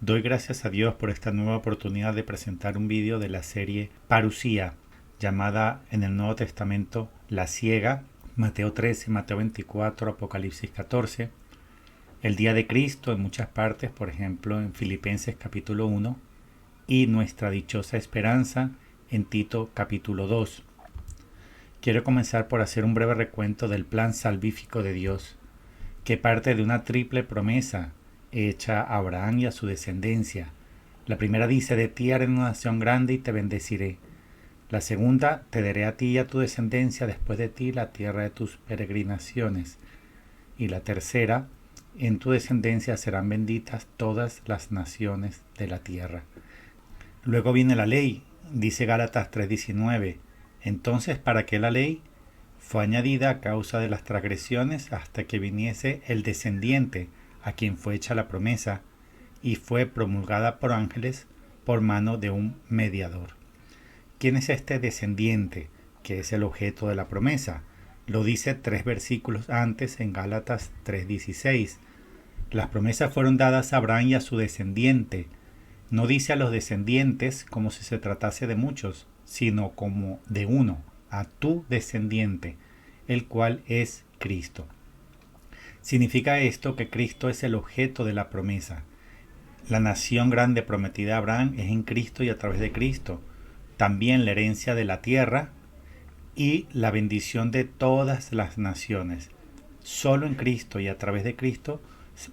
Doy gracias a Dios por esta nueva oportunidad de presentar un vídeo de la serie Parusía, llamada en el Nuevo Testamento La Ciega, Mateo 13, Mateo 24, Apocalipsis 14, el día de Cristo en muchas partes, por ejemplo en Filipenses capítulo 1, y nuestra dichosa esperanza en Tito capítulo 2. Quiero comenzar por hacer un breve recuento del plan salvífico de Dios, que parte de una triple promesa hecha a Abraham y a su descendencia. La primera dice: de ti haré una nación grande y te bendeciré. La segunda: te daré a ti y a tu descendencia después de ti la tierra de tus peregrinaciones. Y la tercera: en tu descendencia serán benditas todas las naciones de la tierra. Luego viene la ley, dice Gálatas 3:19. Entonces, ¿para qué la ley? Fue añadida a causa de las transgresiones hasta que viniese el descendiente a quien fue hecha la promesa, y fue promulgada por ángeles por mano de un mediador. ¿Quién es este descendiente, que es el objeto de la promesa? Lo dice 3 versículos antes en Gálatas 3:16. Las promesas fueron dadas a Abraham y a su descendiente. No dice a los descendientes como si se tratase de muchos, sino como de uno, a tu descendiente, el cual es Cristo. Significa esto que Cristo es el objeto de la promesa. La nación grande prometida a Abraham es en Cristo y a través de Cristo. También la herencia de la tierra y la bendición de todas las naciones. Solo en Cristo y a través de Cristo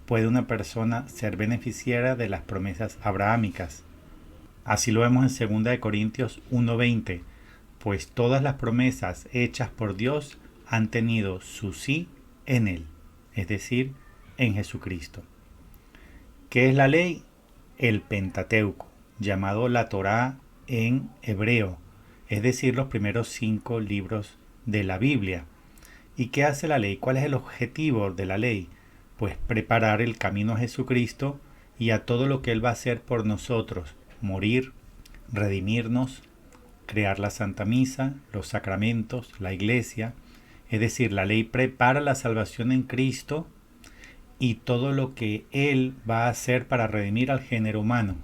puede una persona ser beneficiaria de las promesas abrahámicas. Así lo vemos en 2 Corintios 1:20, pues todas las promesas hechas por Dios han tenido su sí en Él, es decir, en Jesucristo. ¿Qué es la ley? El Pentateuco, llamado la Torá en hebreo, es decir, los primeros 5 libros de la Biblia. ¿Y qué hace la ley? ¿Cuál es el objetivo de la ley? Pues preparar el camino a Jesucristo y a todo lo que Él va a hacer por nosotros: morir, redimirnos, crear la Santa Misa, los sacramentos, la Iglesia. Es decir, la ley prepara la salvación en Cristo y todo lo que Él va a hacer para redimir al género humano.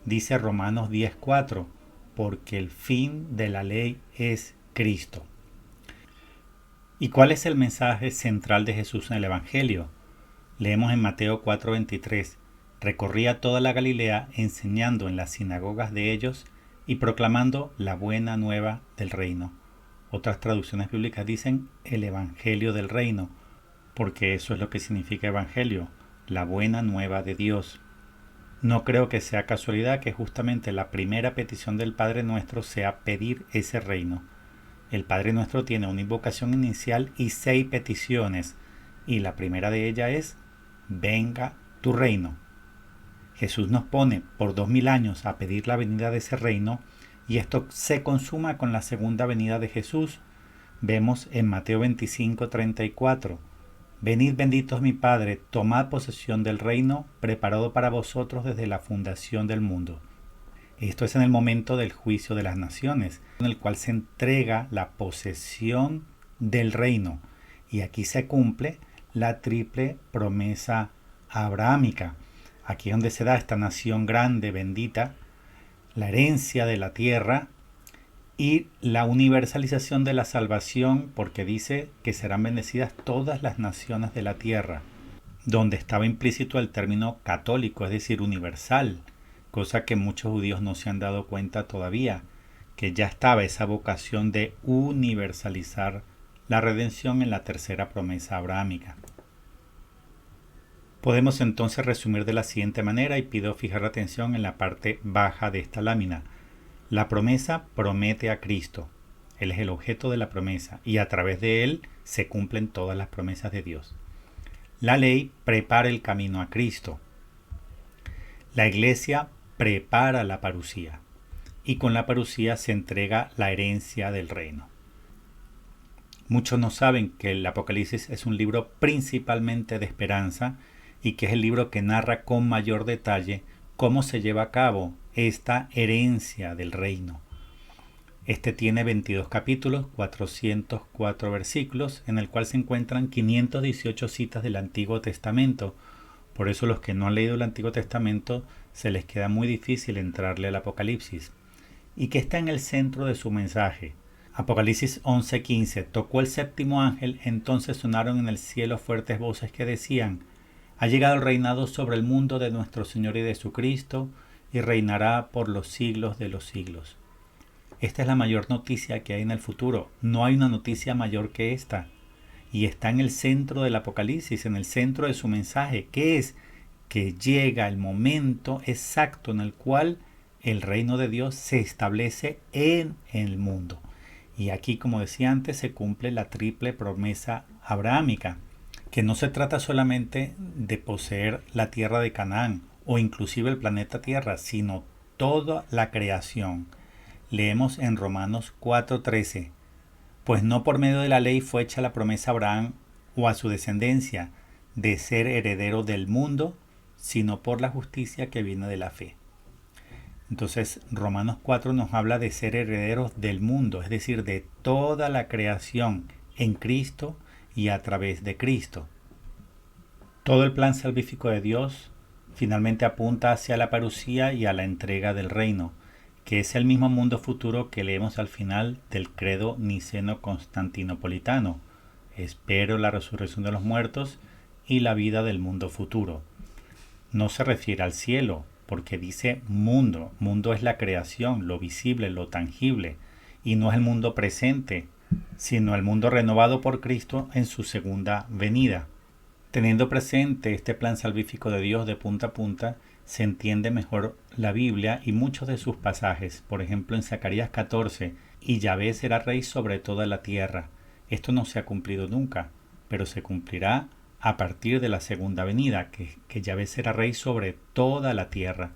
Dice Romanos 10:4, porque el fin de la ley es Cristo. ¿Y cuál es el mensaje central de Jesús en el Evangelio? Leemos en Mateo 4:23, recorría toda la Galilea enseñando en las sinagogas de ellos y proclamando la buena nueva del reino. Otras traducciones bíblicas dicen el Evangelio del reino, porque eso es lo que significa Evangelio, la buena nueva de Dios. No creo que sea casualidad que justamente la primera petición del Padre Nuestro sea pedir ese reino. El Padre Nuestro tiene una invocación inicial y 6 peticiones, y la primera de ellas es: venga tu reino. Jesús nos pone por 2000 años a pedir la venida de ese reino, y esto se consuma con la segunda venida de Jesús. Vemos en Mateo 25:34, venid benditos mi Padre, tomad posesión del reino preparado para vosotros desde la fundación del mundo. Esto es en el momento del juicio de las naciones, en el cual se entrega la posesión del reino. Y aquí se cumple la triple promesa abrahámica. Aquí es donde se da esta nación grande, bendita, la herencia de la tierra y la universalización de la salvación, porque dice que serán bendecidas todas las naciones de la tierra, donde estaba implícito el término católico, es decir, universal, cosa que muchos judíos no se han dado cuenta todavía, que ya estaba esa vocación de universalizar la redención en la tercera promesa abrahámica. Podemos entonces resumir de la siguiente manera, y pido fijar la atención en la parte baja de esta lámina. La promesa promete a Cristo. Él es el objeto de la promesa y a través de Él se cumplen todas las promesas de Dios. La ley prepara el camino a Cristo. La Iglesia prepara la parusía y con la parusía se entrega la herencia del reino. Muchos no saben que el Apocalipsis es un libro principalmente de esperanza y que es el libro que narra con mayor detalle cómo se lleva a cabo esta herencia del reino. Este tiene 22 capítulos, 404 versículos, en el cual se encuentran 518 citas del Antiguo Testamento, Por eso los que no han leído el Antiguo Testamento se les queda muy difícil entrarle al Apocalipsis. ¿Y qué está en el centro de su mensaje? Apocalipsis 11:15. Tocó el séptimo ángel, entonces sonaron en el cielo fuertes voces que decían: ha llegado el reinado sobre el mundo de nuestro Señor y de su Cristo, y reinará por los siglos de los siglos. Esta es la mayor noticia que hay en el futuro. No hay una noticia mayor que esta. Y está en el centro del Apocalipsis, en el centro de su mensaje, que es que llega el momento exacto en el cual el reino de Dios se establece en el mundo. Y aquí, como decía antes, se cumple la triple promesa abrahámica, que no se trata solamente de poseer la tierra de Canaán o inclusive el planeta Tierra, sino toda la creación. Leemos en Romanos 4:13. Pues no por medio de la ley fue hecha la promesa a Abraham o a su descendencia de ser heredero del mundo, sino por la justicia que viene de la fe. Entonces, Romanos 4 nos habla de ser herederos del mundo, es decir, de toda la creación en Cristo y a través de Cristo. Todo el plan salvífico de Dios finalmente apunta hacia la parusía y a la entrega del reino, que es el mismo mundo futuro que leemos al final del credo niceno-constantinopolitano. Espero la resurrección de los muertos y la vida del mundo futuro. No se refiere al cielo, porque dice mundo. Mundo es la creación, lo visible, lo tangible, y no es el mundo presente, sino el mundo renovado por Cristo en su segunda venida. Teniendo presente este plan salvífico de Dios de punta a punta, se entiende mejor la Biblia y muchos de sus pasajes. Por ejemplo, en Zacarías 14, y Yahvé será rey sobre toda la tierra. Esto no se ha cumplido nunca, pero se cumplirá a partir de la segunda venida, que Yahvé será rey sobre toda la tierra.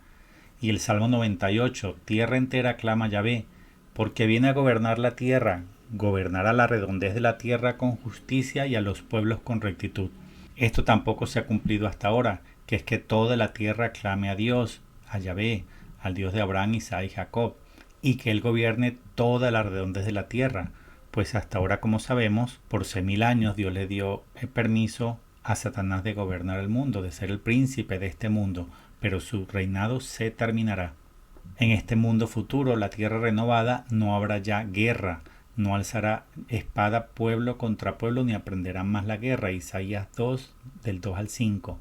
Y el Salmo 98, tierra entera clama Yahvé, porque viene a gobernar la tierra, gobernará la redondez de la tierra con justicia y a los pueblos con rectitud. Esto tampoco se ha cumplido hasta ahora, que es que toda la tierra clame a Dios, a Yahvé, al Dios de Abraham, Isaac y Jacob, y que Él gobierne toda la redondez de la tierra, pues hasta ahora, como sabemos, por 6.000 años Dios le dio el permiso a Satanás de gobernar el mundo, de ser el príncipe de este mundo, pero su reinado se terminará. En este mundo futuro, la tierra renovada, no habrá ya guerra, no alzará espada pueblo contra pueblo, ni aprenderán más la guerra. Isaías 2, del 2 al 5.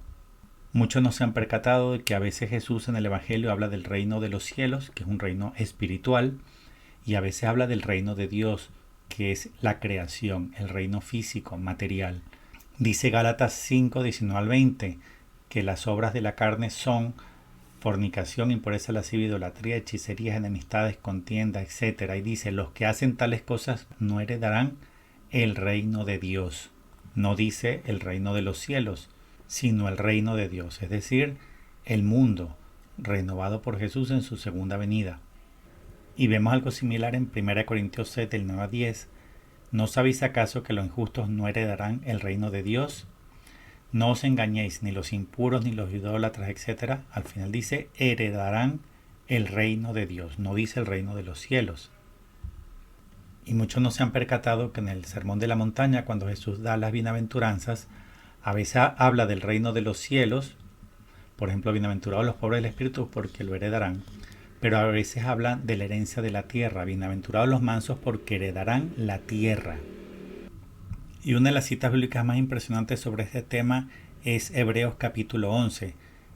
Muchos no se han percatado de que a veces Jesús en el Evangelio habla del reino de los cielos, que es un reino espiritual, y a veces habla del reino de Dios, que es la creación, el reino físico, material. Dice Gálatas 5, 19 al 20, que las obras de la carne son fornicación, impureza, lascivia, idolatría, hechicerías, enemistades, contiendas, etc. Y dice, los que hacen tales cosas no heredarán el reino de Dios. No dice el reino de los cielos, sino el reino de Dios, es decir, el mundo renovado por Jesús en su segunda venida. Y vemos algo similar en 1 Corintios 7, del 9 a 10. ¿No sabéis acaso que los injustos no heredarán el reino de Dios? No os engañéis, ni los impuros, ni los idólatras, etc. Al final dice, heredarán el reino de Dios, no dice el reino de los cielos. Y muchos no se han percatado que en el Sermón de la Montaña, cuando Jesús da las bienaventuranzas, a veces habla del reino de los cielos, por ejemplo, bienaventurados los pobres del espíritu porque lo heredarán, pero a veces habla de la herencia de la tierra, bienaventurados los mansos porque heredarán la tierra. Y una de las citas bíblicas más impresionantes sobre este tema es Hebreos capítulo 11.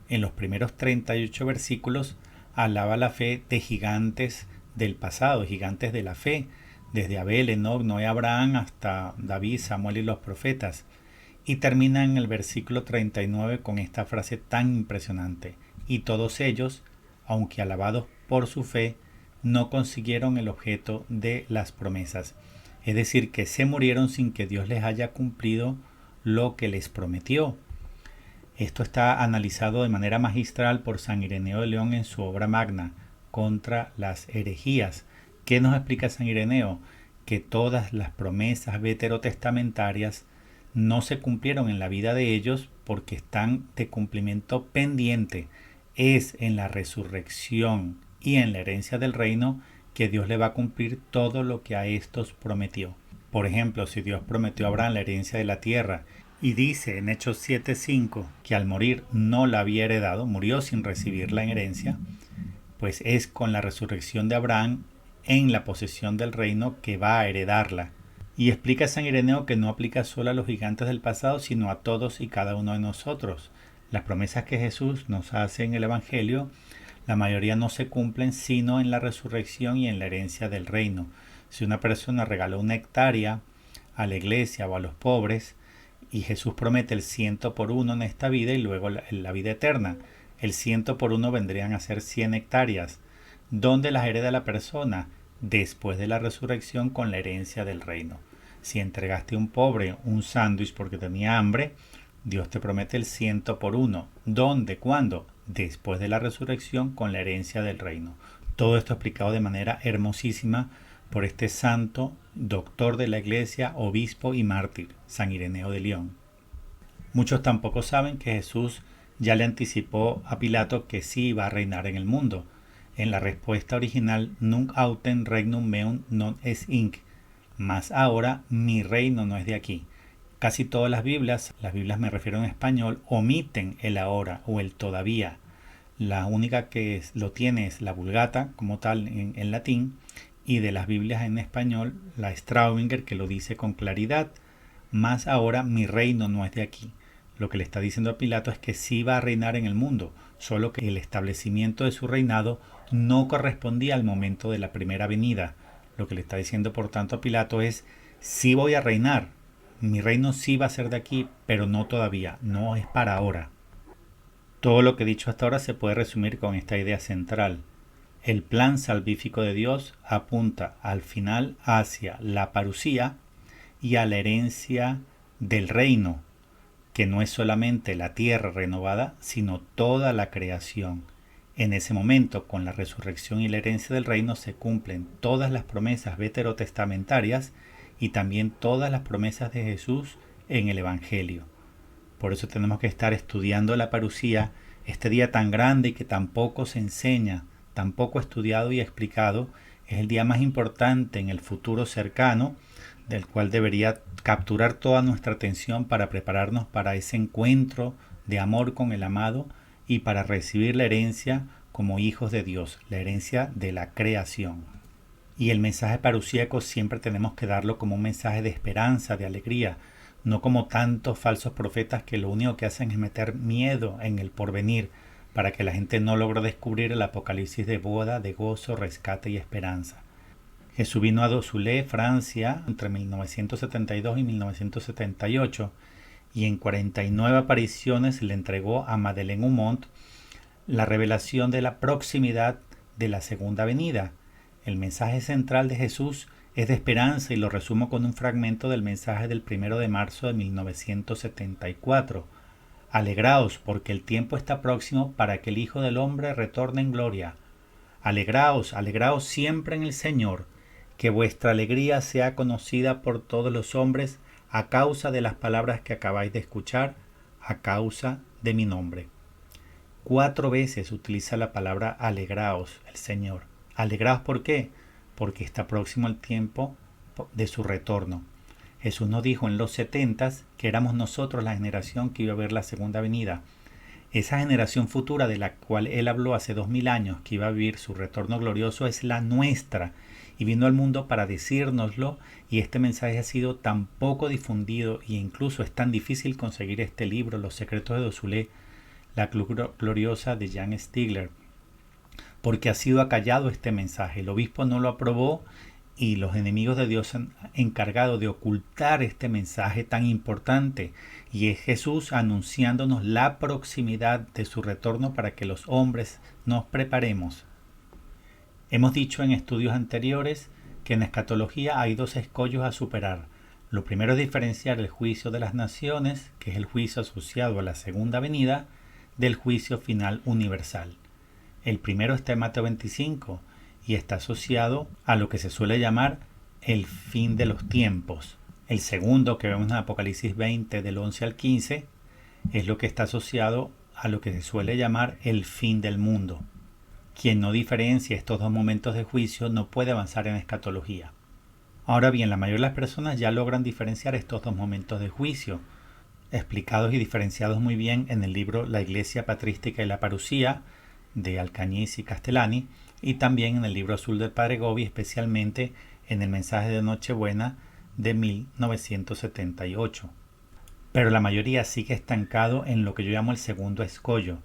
En los primeros 38 versículos alaba la fe de gigantes del pasado, gigantes de la fe, desde Abel, Enoc, Noé, Abraham hasta David, Samuel y los profetas. Y termina en el versículo 39 con esta frase tan impresionante. Y todos ellos, aunque alabados por su fe, no consiguieron el objeto de las promesas. Es decir, que se murieron sin que Dios les haya cumplido lo que les prometió. Esto está analizado de manera magistral por San Ireneo de León en su obra magna, Contra las herejías. ¿Qué nos explica San Ireneo? Que todas las promesas veterotestamentarias no se cumplieron en la vida de ellos porque están de cumplimiento pendiente. Es en la resurrección y en la herencia del reino que Dios le va a cumplir todo lo que a estos prometió. Por ejemplo, si Dios prometió a Abraham la herencia de la tierra Y dice en Hechos 7:5 que al morir no la había heredado, murió sin recibir la herencia, pues es con la resurrección de Abraham en la posesión del reino que va a heredarla. Y explica San Ireneo que no aplica solo a los gigantes del pasado, sino a todos y cada uno de nosotros. Las promesas que Jesús nos hace en el Evangelio, la mayoría no se cumplen sino en la resurrección y en la herencia del reino. Si una persona regaló una hectárea a la iglesia o a los pobres, y Jesús promete el 100 por 1 en esta vida y luego la vida eterna, el 100 por 1 vendrían a ser 100 hectáreas. ¿Dónde las hereda la persona? Después de la resurrección con la herencia del reino. Si entregaste a un pobre un sándwich porque tenía hambre, Dios te promete el 100 por 1. ¿Dónde? ¿Cuándo? Después de la resurrección con la herencia del reino. Todo esto explicado de manera hermosísima por este santo, doctor de la iglesia, obispo y mártir, San Ireneo de León. Muchos tampoco saben que Jesús ya le anticipó a Pilato que sí iba a reinar en el mundo. En la respuesta original, Nunc autem regnum meum non est hinc, mas ahora mi reino no es de aquí. Casi todas las Biblias me refiero en español, omiten el ahora o el todavía. La única que lo tiene es la Vulgata, como tal en latín, y de las Biblias en español, la Straubinger, que lo dice con claridad, mas ahora mi reino no es de aquí. Lo que le está diciendo a Pilato es que sí va a reinar en el mundo, solo que el establecimiento de su reinado no correspondía al momento de la primera venida. Lo que le está diciendo por tanto a Pilato es, sí voy a reinar, mi reino sí va a ser de aquí, pero no todavía, no es para ahora. Todo lo que he dicho hasta ahora se puede resumir con esta idea central. El plan salvífico de Dios apunta al final hacia la parusía y a la herencia del reino, que no es solamente la tierra renovada, sino toda la creación. En ese momento, con la resurrección y la herencia del reino, se cumplen todas las promesas veterotestamentarias y también todas las promesas de Jesús en el Evangelio. Por eso tenemos que estar estudiando la parusía, este día tan grande y que tampoco se enseña, tampoco estudiado y explicado. Es el día más importante en el futuro cercano, del cual debería capturar toda nuestra atención para prepararnos para ese encuentro de amor con el amado y para recibir la herencia como hijos de Dios, la herencia de la creación. Y el mensaje parusíaco siempre tenemos que darlo como un mensaje de esperanza, de alegría, no como tantos falsos profetas que lo único que hacen es meter miedo en el porvenir para que la gente no logre descubrir el apocalipsis de boda, de gozo, rescate y esperanza. Jesús vino a Dossulé, Francia, entre 1972 y 1978, y en 49 apariciones le entregó a Madeleine Aumont la revelación de la proximidad de la segunda venida. El mensaje central de Jesús es de esperanza y lo resumo con un fragmento del mensaje del 1 de marzo de 1974. Alegraos, porque el tiempo está próximo para que el Hijo del Hombre retorne en gloria. Alegraos, alegraos siempre en el Señor, que vuestra alegría sea conocida por todos los hombres a causa de las palabras que acabáis de escuchar, a causa de mi nombre. 4 veces utiliza la palabra alegraos el Señor. Alegraos, ¿por qué? Porque está próximo el tiempo de su retorno. Jesús nos dijo en los 70s que éramos nosotros la generación que iba a ver la segunda venida. Esa generación futura de la cual Él habló hace 2000 años que iba a vivir su retorno glorioso es la nuestra y vino al mundo para decírnoslo, y este mensaje ha sido tan poco difundido e incluso es tan difícil conseguir este libro, Los secretos de Dossulé, la cruz gloriosa de Jan Stigler, porque ha sido acallado este mensaje. El obispo no lo aprobó y los enemigos de Dios han encargado de ocultar este mensaje tan importante, y es Jesús anunciándonos la proximidad de su retorno para que los hombres nos preparemos. Hemos dicho en estudios anteriores que en escatología hay 2 escollos a superar. Lo primero es diferenciar el juicio de las naciones, que es el juicio asociado a la segunda venida, del juicio final universal. El primero está en Mateo 25 y está asociado a lo que se suele llamar el fin de los tiempos. El segundo, que vemos en Apocalipsis 20 del 11 al 15, es lo que está asociado a lo que se suele llamar el fin del mundo. Quien no diferencia estos 2 momentos de juicio no puede avanzar en escatología. Ahora bien, la mayoría de las personas ya logran diferenciar estos 2 momentos de juicio. explicados y diferenciados muy bien en el libro La Iglesia Patrística y la Parusía de Alcañiz y Castellani, y también en el libro azul del Padre Gobi, especialmente en el mensaje de Nochebuena de 1978. Pero la mayoría sigue estancado en lo que yo llamo el segundo escollo,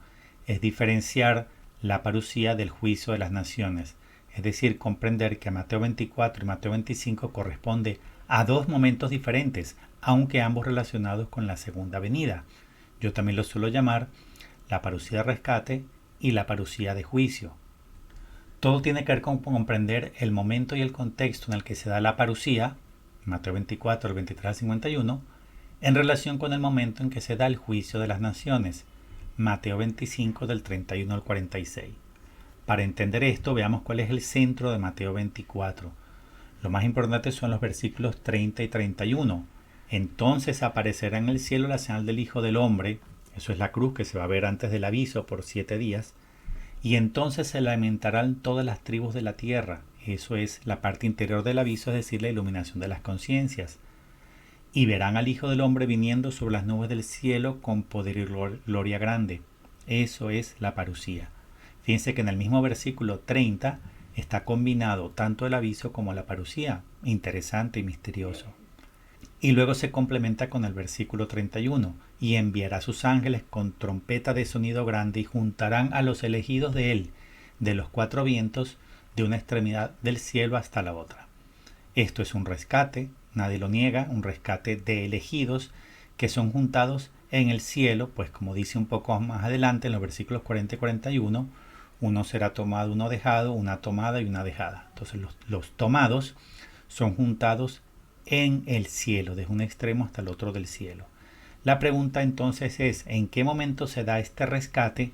es diferenciar la parusía del juicio de las naciones, es decir, comprender que Mateo 24 y Mateo 25 corresponde a dos momentos diferentes, aunque ambos relacionados con la segunda venida. Yo también lo suelo llamar la parusía de rescate y la parusía de juicio. Todo tiene que ver con comprender el momento y el contexto en el que se da la parusía, Mateo 24, del 23 al 51, en relación con el momento en que se da el juicio de las naciones, Mateo 25, del 31 al 46. Para entender esto, veamos cuál es el centro de Mateo 24. Lo más importante son los versículos 30 y 31. Entonces aparecerá en el cielo la señal del Hijo del Hombre, eso es la cruz que se va a ver antes del aviso por 7 días, y entonces se lamentarán todas las tribus de la tierra, eso es la parte interior del aviso, es decir, la iluminación de las conciencias. Y verán al Hijo del Hombre viniendo sobre las nubes del cielo con poder y gloria grande. Eso es la parusía. Fíjense que en el mismo versículo 30 está combinado tanto el aviso como la parusía. Interesante y misterioso. Y luego se complementa con el versículo 31. Y enviará a sus ángeles con trompeta de sonido grande y juntarán a los elegidos de él, de los cuatro vientos, de una extremidad del cielo hasta la otra. Esto es un rescate, nadie lo niega, un rescate de elegidos que son juntados en el cielo, pues como dice un poco más adelante en los versículos 40 y 41, uno será tomado, uno dejado, una tomada y una dejada. Entonces los tomados son juntados en el cielo, desde un extremo hasta el otro del cielo. La pregunta entonces es, ¿en qué momento se da este rescate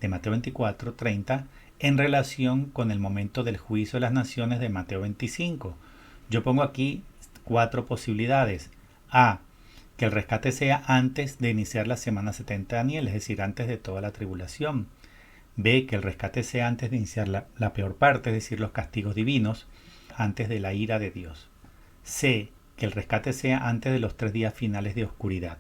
de Mateo 24, 30 en relación con el momento del juicio de las naciones de Mateo 25? Yo pongo aquí 4 posibilidades. A, que el rescate sea antes de iniciar la semana 70 de Daniel, es decir, antes de toda la tribulación. B, que el rescate sea antes de iniciar la peor parte, es decir, los castigos divinos, antes de la ira de Dios. C, que el rescate sea antes de los 3 días finales de oscuridad.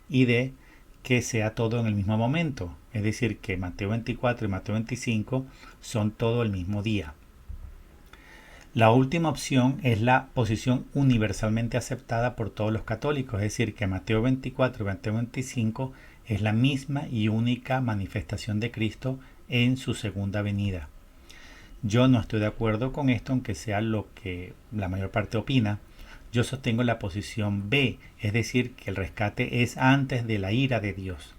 Y D, que sea todo en el mismo momento, es decir, que Mateo 24 y Mateo 25 son todo el mismo día. La última opción es la posición universalmente aceptada por todos los católicos, es decir, que Mateo 24 y Mateo 25 es la misma y única manifestación de Cristo en su segunda venida. Yo no estoy de acuerdo con esto, aunque sea lo que la mayor parte opina. Yo sostengo la posición B, es decir, que el rescate es antes de la ira de Dios.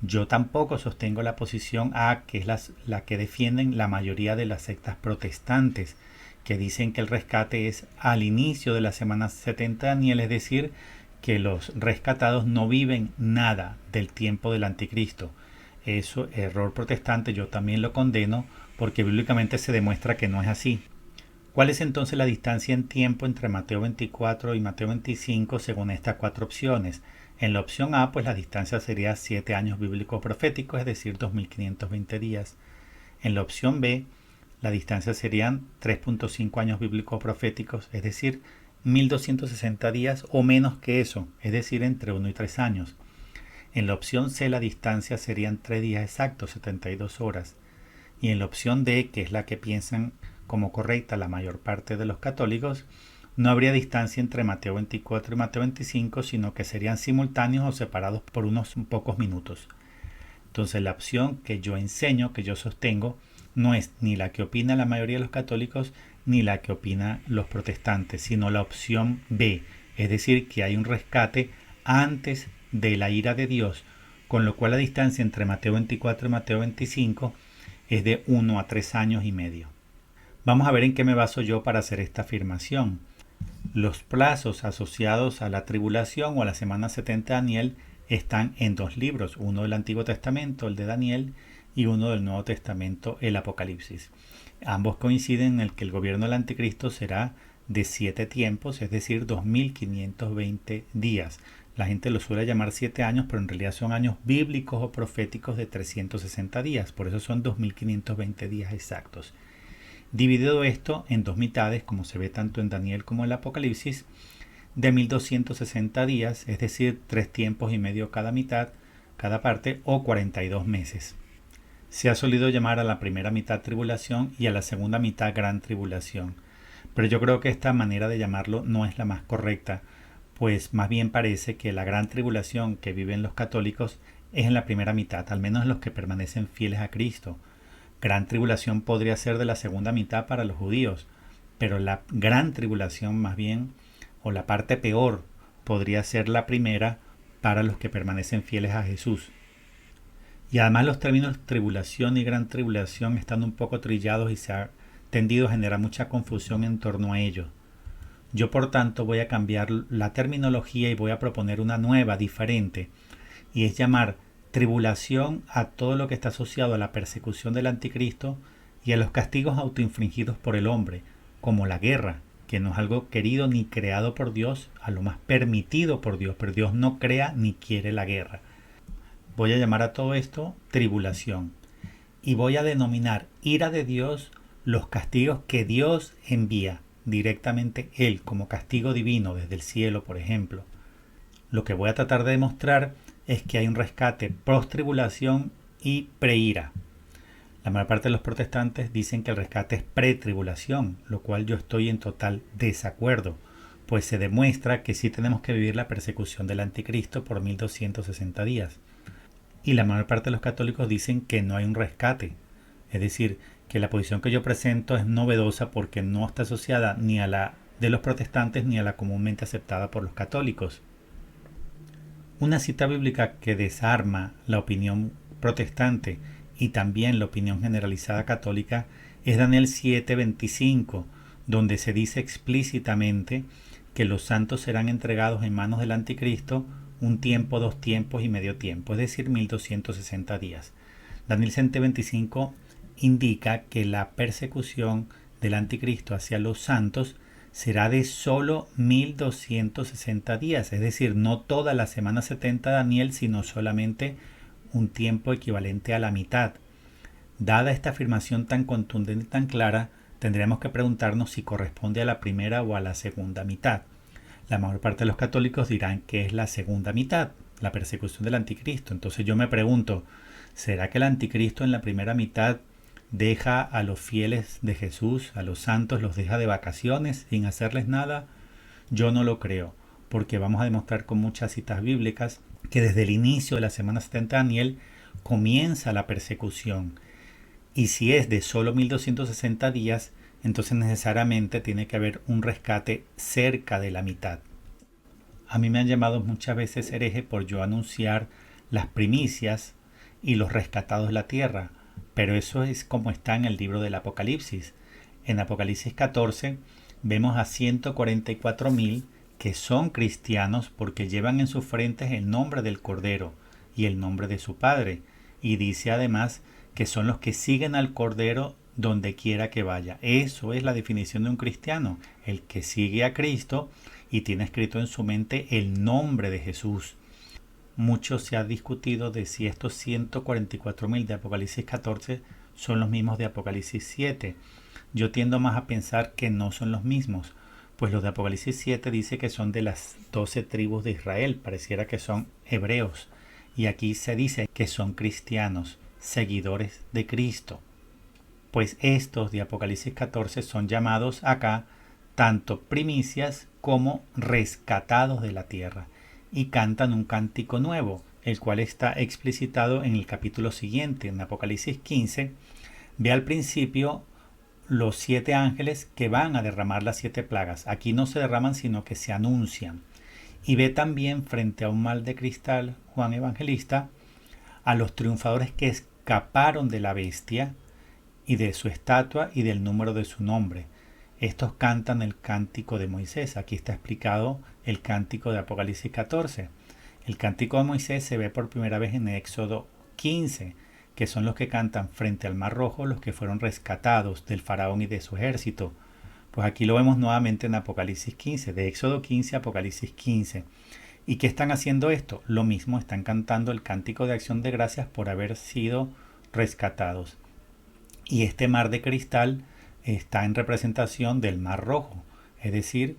Yo tampoco sostengo la posición A, que es la que defienden la mayoría de las sectas protestantes, que dicen que el rescate es al inicio de la semana 70 de Daniel, es decir, que los rescatados no viven nada del tiempo del anticristo. Eso, error protestante, yo también lo condeno, porque bíblicamente se demuestra que no es así. ¿Cuál es entonces la distancia en tiempo entre Mateo 24 y Mateo 25 según estas 4 opciones? En la opción A, pues la distancia sería 7 años bíblicos proféticos, es decir, 2520 días. En la opción B, la distancia serían 3.5 años bíblicos proféticos, es decir, 1260 días o menos que eso, es decir, entre 1 y 3 años. En la opción C, la distancia serían 3 días exactos, 72 horas. Y en la opción D, que es la que piensan como correcta la mayor parte de los católicos, no habría distancia entre Mateo 24 y Mateo 25, sino que serían simultáneos o separados por unos pocos minutos. Entonces la opción que yo enseño, que yo sostengo, no es ni la que opina la mayoría de los católicos ni la que opina los protestantes, sino la opción B, es decir, que hay un rescate antes de la ira de Dios, con lo cual la distancia entre Mateo 24 y Mateo 25 es de 1 a 3 años y medio. Vamos a ver en qué me baso yo para hacer esta afirmación. Los plazos asociados a la tribulación o a la semana 70 de Daniel están en 2 libros, uno del Antiguo Testamento, el de Daniel, y uno del Nuevo Testamento, el Apocalipsis. Ambos coinciden en el que el gobierno del anticristo será de 7 tiempos, es decir, 2520 días. La gente lo suele llamar 7 años, pero en realidad son años bíblicos o proféticos de 360 días, por eso son 2520 días exactos. Dividido esto en 2 mitades, como se ve tanto en Daniel como en el Apocalipsis, de 1260 días, es decir, 3 tiempos y medio cada mitad, cada parte, o 42 meses. Se ha solido llamar a la primera mitad tribulación y a la segunda mitad gran tribulación. Pero yo creo que esta manera de llamarlo no es la más correcta, pues más bien parece que la gran tribulación que viven los católicos es en la primera mitad, al menos los que permanecen fieles a Cristo. Gran tribulación podría ser de la segunda mitad para los judíos, pero la gran tribulación más bien, o la parte peor, podría ser la primera para los que permanecen fieles a Jesús. Y además los términos tribulación y gran tribulación están un poco trillados y se ha tendido a generar mucha confusión en torno a ellos. Yo por tanto voy a cambiar la terminología y voy a proponer una nueva, diferente, y es llamar tribulación a todo lo que está asociado a la persecución del anticristo y a los castigos autoinfligidos por el hombre, como la guerra, que no es algo querido ni creado por Dios, a lo más permitido por Dios, pero Dios no crea ni quiere la guerra. Voy a llamar a todo esto tribulación y voy a denominar ira de Dios los castigos que Dios envía directamente Él como castigo divino desde el cielo, por ejemplo. Lo que voy a tratar de demostrar es que hay un rescate post-tribulación y pre-ira. La mayor parte de los protestantes dicen que el rescate es pre-tribulación, lo cual yo estoy en total desacuerdo, pues se demuestra que sí tenemos que vivir la persecución del anticristo por 1260 días. Y la mayor parte de los católicos dicen que no hay un rescate. Es decir, que la posición que yo presento es novedosa porque no está asociada ni a la de los protestantes ni a la comúnmente aceptada por los católicos. Una cita bíblica que desarma la opinión protestante y también la opinión generalizada católica es Daniel 7:25, donde se dice explícitamente que los santos serán entregados en manos del anticristo un tiempo, 2 tiempos y medio tiempo, es decir, 1260 días. Daniel 7:25 indica que la persecución del anticristo hacia los santos será de solo 1260 días, es decir, no toda la semana 70 de Daniel, sino solamente un tiempo equivalente a la mitad. Dada esta afirmación tan contundente y tan clara, tendremos que preguntarnos si corresponde a la primera o a la segunda mitad. La mayor parte de los católicos dirán que es la segunda mitad, la persecución del anticristo. Entonces yo me pregunto, ¿será que el anticristo en la primera mitad deja a los fieles de Jesús, a los santos, los deja de vacaciones sin hacerles nada? Yo no lo creo, porque vamos a demostrar con muchas citas bíblicas que desde el inicio de la semana 70 de Daniel comienza la persecución. Y si es de solo 1260 días, entonces necesariamente tiene que haber un rescate cerca de la mitad. A mí me han llamado muchas veces hereje por yo anunciar las primicias y los rescatados de la tierra, pero eso es como está en el libro del Apocalipsis. En Apocalipsis 14 vemos a 144,000 que son cristianos porque llevan en sus frentes el nombre del Cordero y el nombre de su Padre, y dice además que son los que siguen al Cordero donde quiera que vaya. Eso es la definición de un cristiano, el que sigue a Cristo y tiene escrito en su mente el nombre de Jesús. Mucho se ha discutido de si estos 144,000 de Apocalipsis 14 son los mismos de Apocalipsis 7. Yo tiendo más a pensar que no son los mismos, pues los de Apocalipsis 7 dice que son de las 12 tribus de Israel, pareciera que son hebreos, y aquí se dice que son cristianos, seguidores de Cristo. Pues estos de Apocalipsis 14 son llamados acá tanto primicias como rescatados de la tierra, y cantan un cántico nuevo, el cual está explicitado en el capítulo siguiente, en Apocalipsis 15. Ve al principio los 7 ángeles que van a derramar las 7 plagas. Aquí no se derraman, sino que se anuncian. Y ve también frente a un mar de cristal, Juan Evangelista, a los triunfadores que escaparon de la bestia y de su estatua y del número de su nombre. Estos cantan el cántico de Moisés. Aquí está explicado el cántico de Apocalipsis 14. El cántico de Moisés se ve por primera vez en Éxodo 15, que son los que cantan frente al Mar Rojo, los que fueron rescatados del faraón y de su ejército. Pues aquí lo vemos nuevamente en Apocalipsis 15, de Éxodo 15 a Apocalipsis 15. ¿Y qué están haciendo esto? Lo mismo, están cantando el cántico de acción de gracias por haber sido rescatados. Y este mar de cristal está en representación del Mar Rojo, es decir,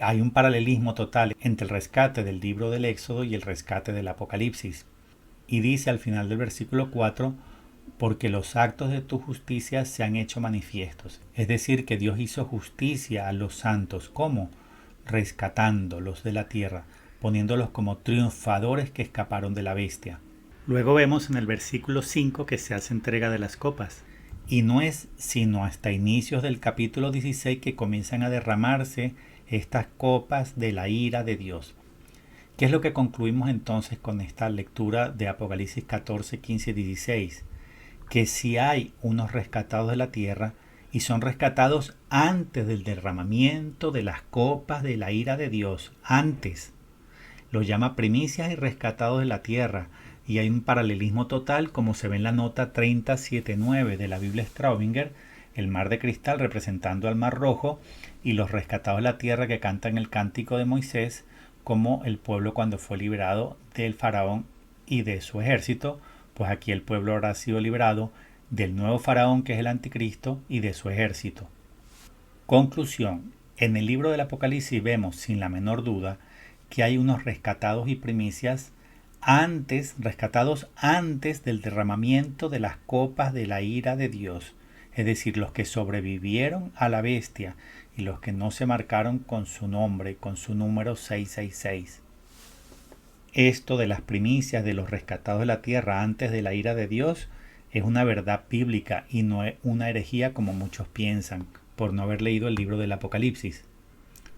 hay un paralelismo total entre el rescate del libro del Éxodo y el rescate del Apocalipsis. Y dice al final del versículo 4, porque los actos de tu justicia se han hecho manifiestos. Es decir, que Dios hizo justicia a los santos. ¿Cómo? Rescatándolos de la tierra, poniéndolos como triunfadores que escaparon de la bestia. Luego vemos en el versículo 5 que se hace entrega de las copas. Y no es sino hasta inicios del capítulo 16 que comienzan a derramarse estas copas de la ira de Dios. ¿Qué es lo que concluimos entonces con esta lectura de Apocalipsis 14, 15 y 16? Que si hay unos rescatados de la tierra y son rescatados antes del derramamiento de las copas de la ira de Dios, antes. Lo llama primicias y rescatados de la tierra, y hay un paralelismo total como se ve en la nota 37.9 de la Biblia Straubinger, el mar de cristal representando al mar rojo y los rescatados de la tierra que cantan el cántico de Moisés como el pueblo cuando fue liberado del faraón y de su ejército, pues aquí el pueblo habrá sido liberado del nuevo faraón que es el anticristo y de su ejército. Conclusión. En el libro del Apocalipsis vemos sin la menor duda que hay unos rescatados y primicias rescatados antes del derramamiento de las copas de la ira de Dios, es decir, los que sobrevivieron a la bestia y los que no se marcaron con su nombre, con su número 666. Esto de las primicias de los rescatados de la tierra antes de la ira de Dios es una verdad bíblica y no es una herejía como muchos piensan, por no haber leído el libro del Apocalipsis.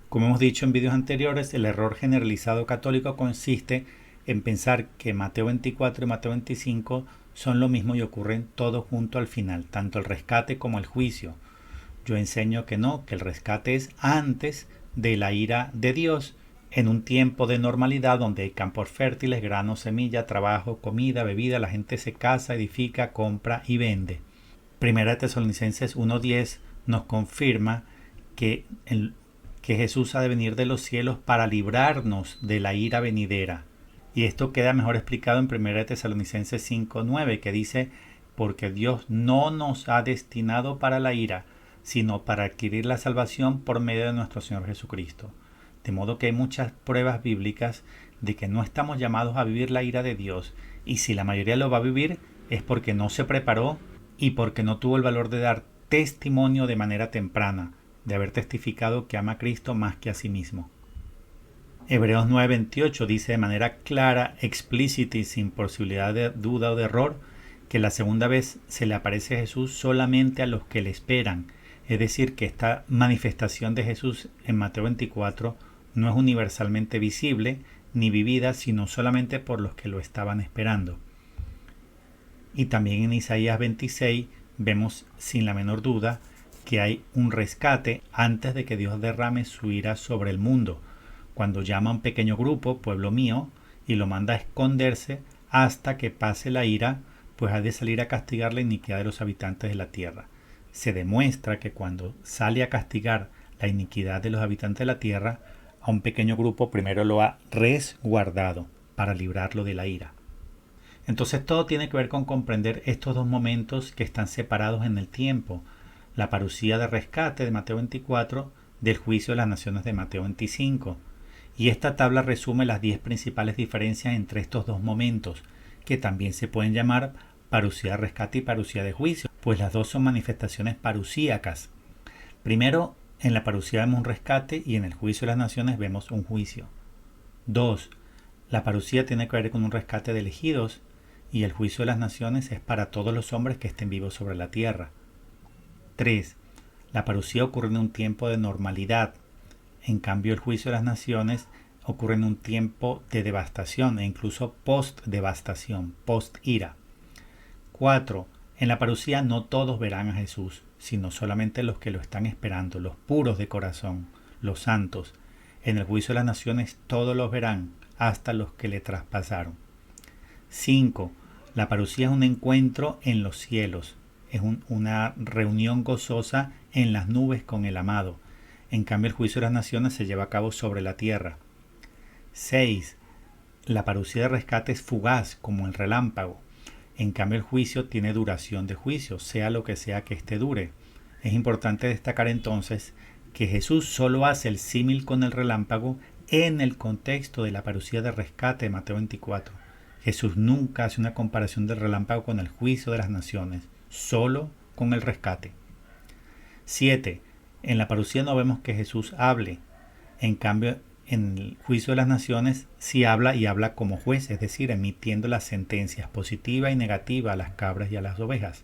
Como hemos dicho en vídeos anteriores, el error generalizado católico consiste en pensar que Mateo 24 y Mateo 25 son lo mismo y ocurren todos juntos al final, tanto el rescate como el juicio. Yo enseño que no, que el rescate es antes de la ira de Dios, en un tiempo de normalidad donde hay campos fértiles, granos, semilla, trabajo, comida, bebida, la gente se casa, edifica, compra y vende. Primera de Tesalonicenses 1:10 nos confirma que Jesús ha de venir de los cielos para librarnos de la ira venidera. Y esto queda mejor explicado en 1 Tesalonicenses 5:9, que dice, porque Dios no nos ha destinado para la ira, sino para adquirir la salvación por medio de nuestro Señor Jesucristo. De modo que hay muchas pruebas bíblicas de que no estamos llamados a vivir la ira de Dios, y si la mayoría lo va a vivir es porque no se preparó y porque no tuvo el valor de dar testimonio de manera temprana, de haber testificado que ama a Cristo más que a sí mismo. Hebreos 9:28 dice de manera clara, explícita y sin posibilidad de duda o de error que la segunda vez se le aparece a Jesús solamente a los que le esperan. Es decir, que esta manifestación de Jesús en Mateo 24 no es universalmente visible ni vivida, sino solamente por los que lo estaban esperando. Y también en Isaías 26 vemos sin la menor duda que hay un rescate antes de que Dios derrame su ira sobre el mundo, cuando llama a un pequeño grupo, pueblo mío, y lo manda a esconderse hasta que pase la ira, pues ha de salir a castigar la iniquidad de los habitantes de la tierra. Se demuestra que cuando sale a castigar la iniquidad de los habitantes de la tierra, a un pequeño grupo primero lo ha resguardado para librarlo de la ira. Entonces todo tiene que ver con comprender estos dos momentos que están separados en el tiempo, la parusía de rescate de Mateo 24 del juicio de las naciones de Mateo 25. Y esta tabla resume las 10 principales diferencias entre estos dos momentos, que también se pueden llamar parusía de rescate y parusía de juicio, pues las dos son manifestaciones parusíacas. Primero, en la parusía vemos un rescate y en el juicio de las naciones vemos un juicio. 2. La parusía tiene que ver con un rescate de elegidos y el juicio de las naciones es para todos los hombres que estén vivos sobre la tierra. 3. La parusía ocurre en un tiempo de normalidad. En cambio, el juicio de las naciones ocurre en un tiempo de devastación e incluso post-devastación, post-ira. 4. En la parusía no todos verán a Jesús, sino solamente los que lo están esperando, los puros de corazón, los santos. En el juicio de las naciones todos los verán, hasta los que le traspasaron. 5. La parusía es un encuentro en los cielos, es una reunión gozosa en las nubes con el amado. En cambio, el juicio de las naciones se lleva a cabo sobre la tierra. 6. La parusía de rescate es fugaz, como el relámpago. En cambio, el juicio tiene duración de juicio, sea lo que sea que éste dure. Es importante destacar entonces que Jesús solo hace el símil con el relámpago en el contexto de la parusía de rescate de Mateo 24. Jesús nunca hace una comparación del relámpago con el juicio de las naciones, solo con el rescate. 7. En la parusía no vemos que Jesús hable. En cambio, en el juicio de las naciones sí habla y habla como juez, es decir, emitiendo las sentencias positiva y negativa a las cabras y a las ovejas.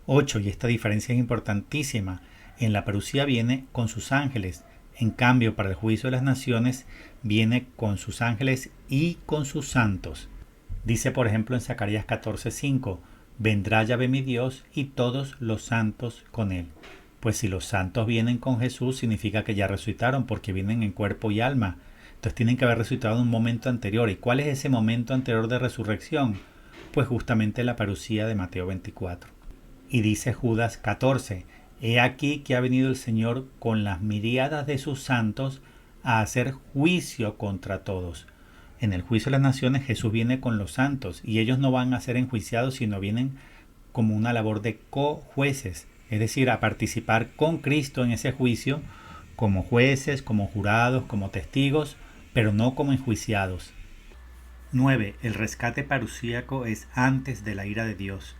8. Y esta diferencia es importantísima. En la parusía viene con sus ángeles. En cambio, para el juicio de las naciones viene con sus ángeles y con sus santos. Dice, por ejemplo, en Zacarías 14:5, vendrá Yahvé mi Dios y todos los santos con él. Pues si los santos vienen con Jesús, significa que ya resucitaron, porque vienen en cuerpo y alma. Entonces tienen que haber resucitado en un momento anterior. ¿Y cuál es ese momento anterior de resurrección? Pues justamente la parusía de Mateo 24. Y dice Judas 14, he aquí que ha venido el Señor con las miríadas de sus santos a hacer juicio contra todos. En el juicio de las naciones Jesús viene con los santos y ellos no van a ser enjuiciados, sino vienen como una labor de cojueces, es decir, a participar con Cristo en ese juicio como jueces, como jurados, como testigos, pero no como enjuiciados. 9. El rescate parusíaco es antes de la ira de Dios.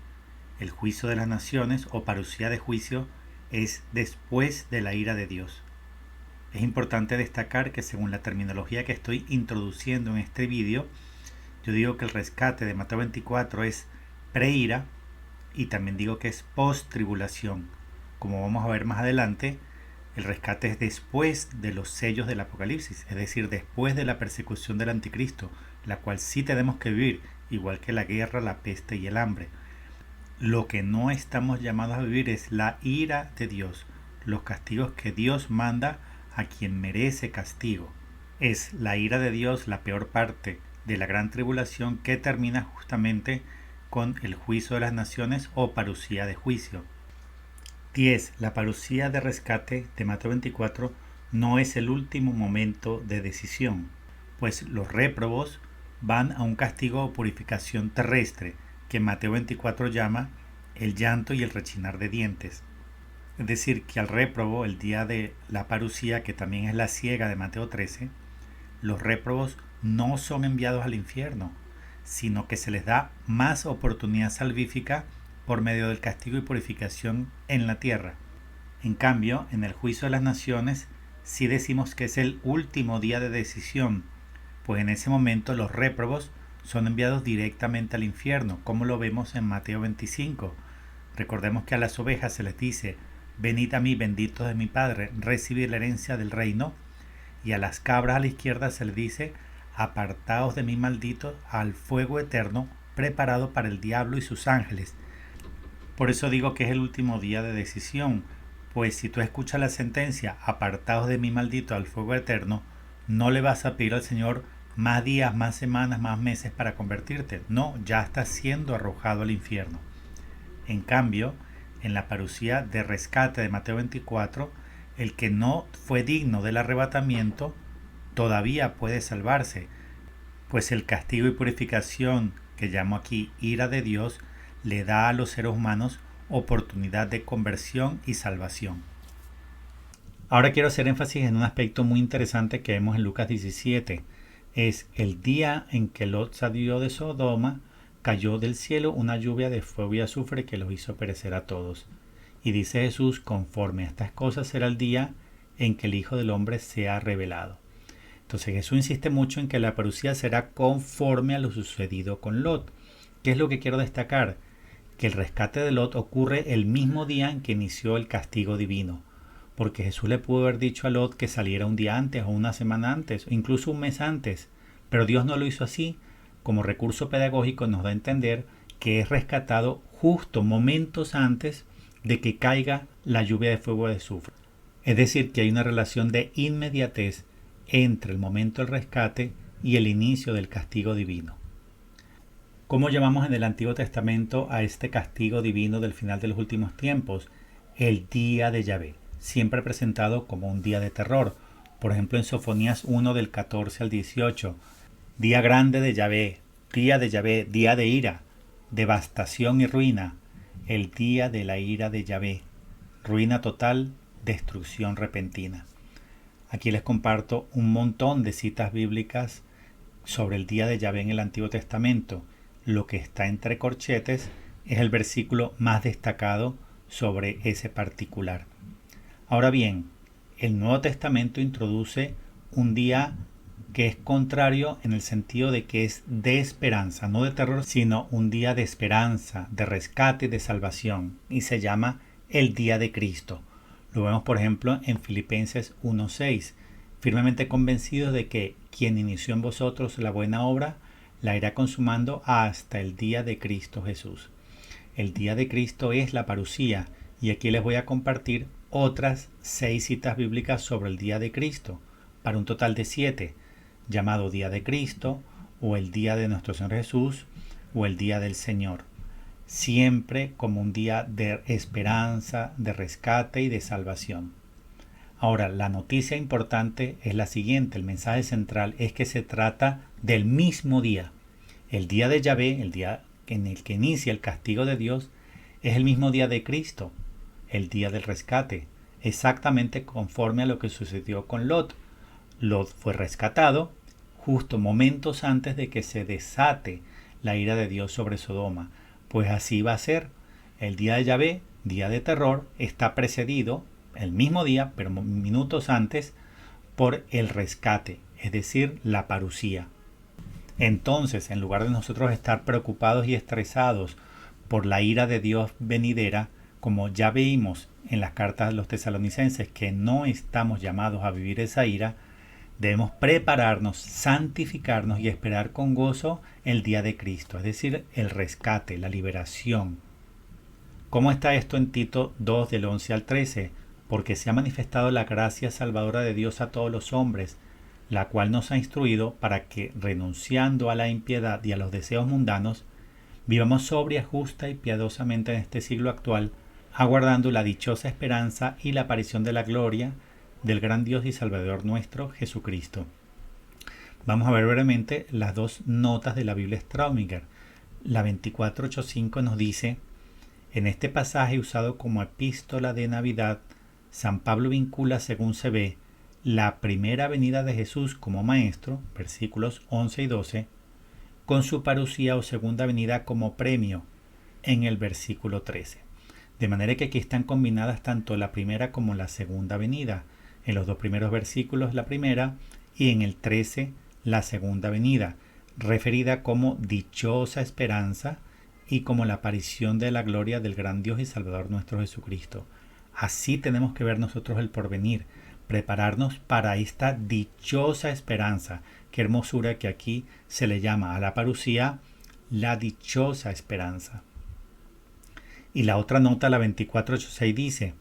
El juicio de las naciones o parusía de juicio es después de la ira de Dios. Es importante destacar que según la terminología que estoy introduciendo en este vídeo, yo digo que el rescate de Mateo 24 es pre-ira y también digo que es post-tribulación. Como vamos a ver más adelante, el rescate es después de los sellos del Apocalipsis, es decir, después de la persecución del anticristo, la cual sí tenemos que vivir, igual que la guerra, la peste y el hambre. Lo que no estamos llamados a vivir es la ira de Dios, los castigos que Dios manda a quien merece castigo. Es la ira de Dios la peor parte de la gran tribulación que termina justamente con el juicio de las naciones o parusía de juicio. 10. La parusía de rescate de Mateo 24 no es el último momento de decisión, pues los réprobos van a un castigo o purificación terrestre, que Mateo 24 llama el llanto y el rechinar de dientes. Es decir, que al réprobo, el día de la parusía, que también es la siega de Mateo 13, los réprobos no son enviados al infierno, sino que se les da más oportunidad salvífica por medio del castigo y purificación en la tierra. En cambio, en el juicio de las naciones, sí decimos que es el último día de decisión, pues en ese momento los réprobos son enviados directamente al infierno, como lo vemos en Mateo 25. Recordemos que a las ovejas se les dice, venid a mí, benditos de mi Padre, recibid la herencia del reino, y a las cabras a la izquierda se les dice, apartaos de mí, malditos, al fuego eterno, preparado para el diablo y sus ángeles. Por eso digo que es el último día de decisión, pues si tú escuchas la sentencia, apartaos de mí, maldito, al fuego eterno, no le vas a pedir al Señor más días, más semanas, más meses para convertirte. No, ya estás siendo arrojado al infierno. En cambio, en la parusía de rescate de Mateo 24, el que no fue digno del arrebatamiento todavía puede salvarse, pues el castigo y purificación que llamo aquí ira de Dios le da a los seres humanos oportunidad de conversión y salvación. Ahora quiero hacer énfasis en un aspecto muy interesante que vemos en Lucas 17. Es el día en que Lot salió de Sodoma, cayó del cielo una lluvia de fuego y azufre que los hizo perecer a todos. Y dice Jesús, conforme a estas cosas será el día en que el Hijo del Hombre sea revelado. Entonces Jesús insiste mucho en que la parusía será conforme a lo sucedido con Lot. ¿Qué es lo que quiero destacar? Que el rescate de Lot ocurre el mismo día en que inició el castigo divino. Porque Jesús le pudo haber dicho a Lot que saliera un día antes o una semana antes o incluso un mes antes. Pero Dios no lo hizo así. Como recurso pedagógico nos da a entender que es rescatado justo momentos antes de que caiga la lluvia de fuego de azufre. Es decir, que hay una relación de inmediatez entre el momento del rescate y el inicio del castigo divino. ¿Cómo llamamos en el Antiguo Testamento a este castigo divino del final de los últimos tiempos? El día de Yahvé, siempre presentado como un día de terror. Por ejemplo, en Sofonías 1 del 14 al 18, día grande de Yahvé, día de ira, devastación y ruina, el día de la ira de Yahvé, ruina total destrucción repentina. Aquí les comparto un montón de citas bíblicas sobre el día de Yahvé en el Antiguo Testamento. Lo que está entre corchetes es el versículo más destacado sobre ese particular. Ahora bien, el Nuevo Testamento introduce un día que es contrario en el sentido de que es de esperanza, no de terror, sino un día de esperanza, de rescate y de salvación, y se llama el día de Cristo. Lo vemos, por ejemplo, en Filipenses 1:6, firmemente convencidos de que quien inició en vosotros la buena obra, la irá consumando hasta el día de Cristo Jesús. El día de Cristo es la parusía, y aquí les voy a compartir otras 6 citas bíblicas sobre el día de Cristo, para un total de 7, llamado día de Cristo, o el día de nuestro Señor Jesús, o el día del Señor. Siempre como un día de esperanza, de rescate y de salvación. Ahora, la noticia importante es la siguiente, el mensaje central es que se trata del mismo día. El día de Yahvé, el día en el que inicia el castigo de Dios, es el mismo día de Cristo, el día del rescate, exactamente conforme a lo que sucedió con Lot. Lot fue rescatado justo momentos antes de que se desate la ira de Dios sobre Sodoma. Pues así va a ser. El día de Yahvé, día de terror, está precedido el mismo día, pero minutos antes, por el rescate, es decir, la parusía. Entonces, en lugar de nosotros estar preocupados y estresados por la ira de Dios venidera, como ya vimos en las cartas de los tesalonicenses que no estamos llamados a vivir esa ira, debemos prepararnos, santificarnos y esperar con gozo el día de Cristo, es decir, el rescate, la liberación. ¿Cómo está esto en Tito 2 del 11 al 13? Porque se ha manifestado la gracia salvadora de Dios a todos los hombres, la cual nos ha instruido para que, renunciando a la impiedad y a los deseos mundanos, vivamos sobria, justa y piadosamente en este siglo actual, aguardando la dichosa esperanza y la aparición de la gloria del gran Dios y Salvador nuestro, Jesucristo. Vamos a ver brevemente las 2 notas de la Biblia Strauminger. La 2485 nos dice: en este pasaje usado como epístola de Navidad, San Pablo vincula, según se ve, la primera venida de Jesús como Maestro, versículos 11 y 12, con su parusía o segunda venida como premio, en el versículo 13. De manera que aquí están combinadas tanto la primera como la segunda venida. En los 2 primeros versículos la primera y en el 13 la segunda venida, referida como dichosa esperanza y como la aparición de la gloria del gran Dios y Salvador nuestro Jesucristo. Así tenemos que ver nosotros el porvenir, prepararnos para esta dichosa esperanza. Qué hermosura que aquí se le llama a la parusía la dichosa esperanza. Y la otra nota, la 2486, dice: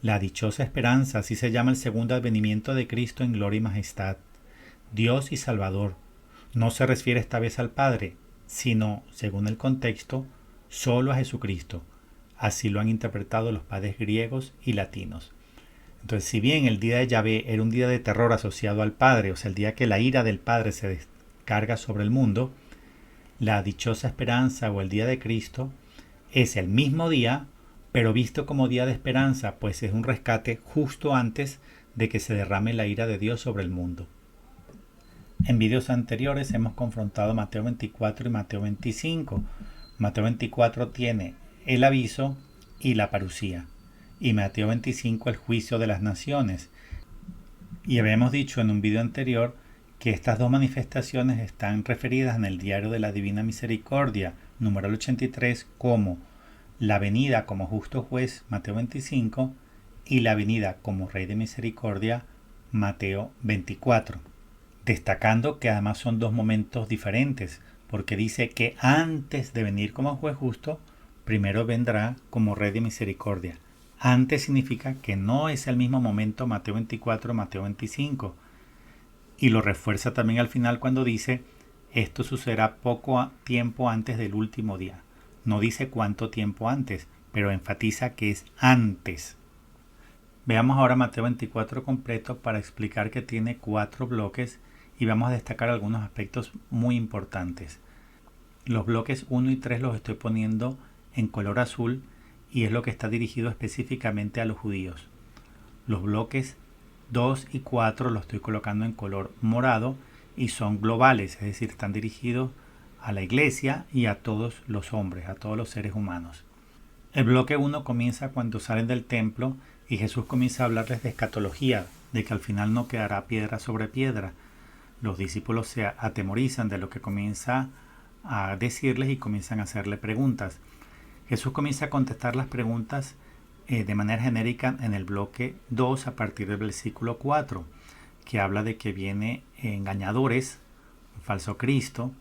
la dichosa esperanza, así se llama el segundo advenimiento de Cristo en gloria y majestad, Dios y Salvador. No se refiere esta vez al Padre, sino, según el contexto, solo a Jesucristo. Así lo han interpretado los padres griegos y latinos. Entonces, si bien el día de Yahvé era un día de terror asociado al Padre, o sea, el día que la ira del Padre se descarga sobre el mundo, la dichosa esperanza o el día de Cristo es el mismo día, pero visto como día de esperanza, pues es un rescate justo antes de que se derrame la ira de Dios sobre el mundo. En vídeos anteriores hemos confrontado Mateo 24 y Mateo 25. Mateo 24 tiene el aviso y la parusía, y Mateo 25 el juicio de las naciones. Y habíamos dicho en un video anterior que estas 2 manifestaciones están referidas en el diario de la Divina Misericordia, numeral 83, como la venida como justo juez, Mateo 25, y la venida como Rey de Misericordia, Mateo 24. Destacando que además son 2 momentos diferentes, porque dice que antes de venir como juez justo, primero vendrá como Rey de Misericordia. Antes significa que no es el mismo momento Mateo 24, Mateo 25. Y lo refuerza también al final cuando dice: esto sucederá poco tiempo antes del último día. No dice cuánto tiempo antes, pero enfatiza que es antes. Veamos ahora Mateo 24 completo para explicar que tiene 4 bloques y vamos a destacar algunos aspectos muy importantes. Los bloques 1 y 3 los estoy poniendo en color azul y es lo que está dirigido específicamente a los judíos. Los bloques 2 y 4 los estoy colocando en color morado y son globales, es decir, están dirigidos a la iglesia y a todos los hombres, a todos los seres humanos. El bloque 1 comienza cuando salen del templo y Jesús comienza a hablarles de escatología, de que al final no quedará piedra sobre piedra. Los discípulos se atemorizan de lo que comienza a decirles y comienzan a hacerle preguntas. Jesús comienza a contestar las preguntas de manera genérica en el bloque 2 a partir del versículo 4, que habla de que viene engañadores, un falso Cristo.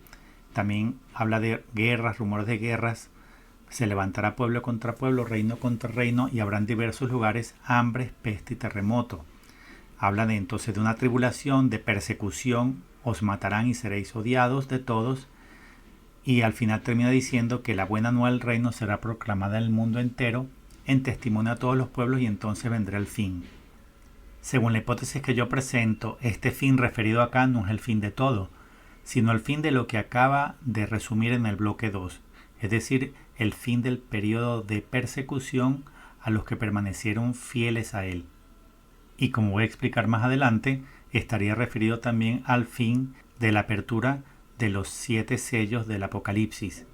También habla de guerras, rumores de guerras. Se levantará pueblo contra pueblo, reino contra reino, y habrá en diversos lugares hambres, peste y terremoto. Habla entonces de una tribulación, de persecución, os matarán y seréis odiados de todos. Y al final termina diciendo que la buena nueva del reino será proclamada en el mundo entero, en testimonio a todos los pueblos, y entonces vendrá el fin. Según la hipótesis que yo presento, este fin referido acá no es el fin de todo, sino el fin de lo que acaba de resumir en el bloque 2, es decir, el fin del periodo de persecución a los que permanecieron fieles a él. Y como voy a explicar más adelante, estaría referido también al fin de la apertura de los 7 sellos del Apocalipsis.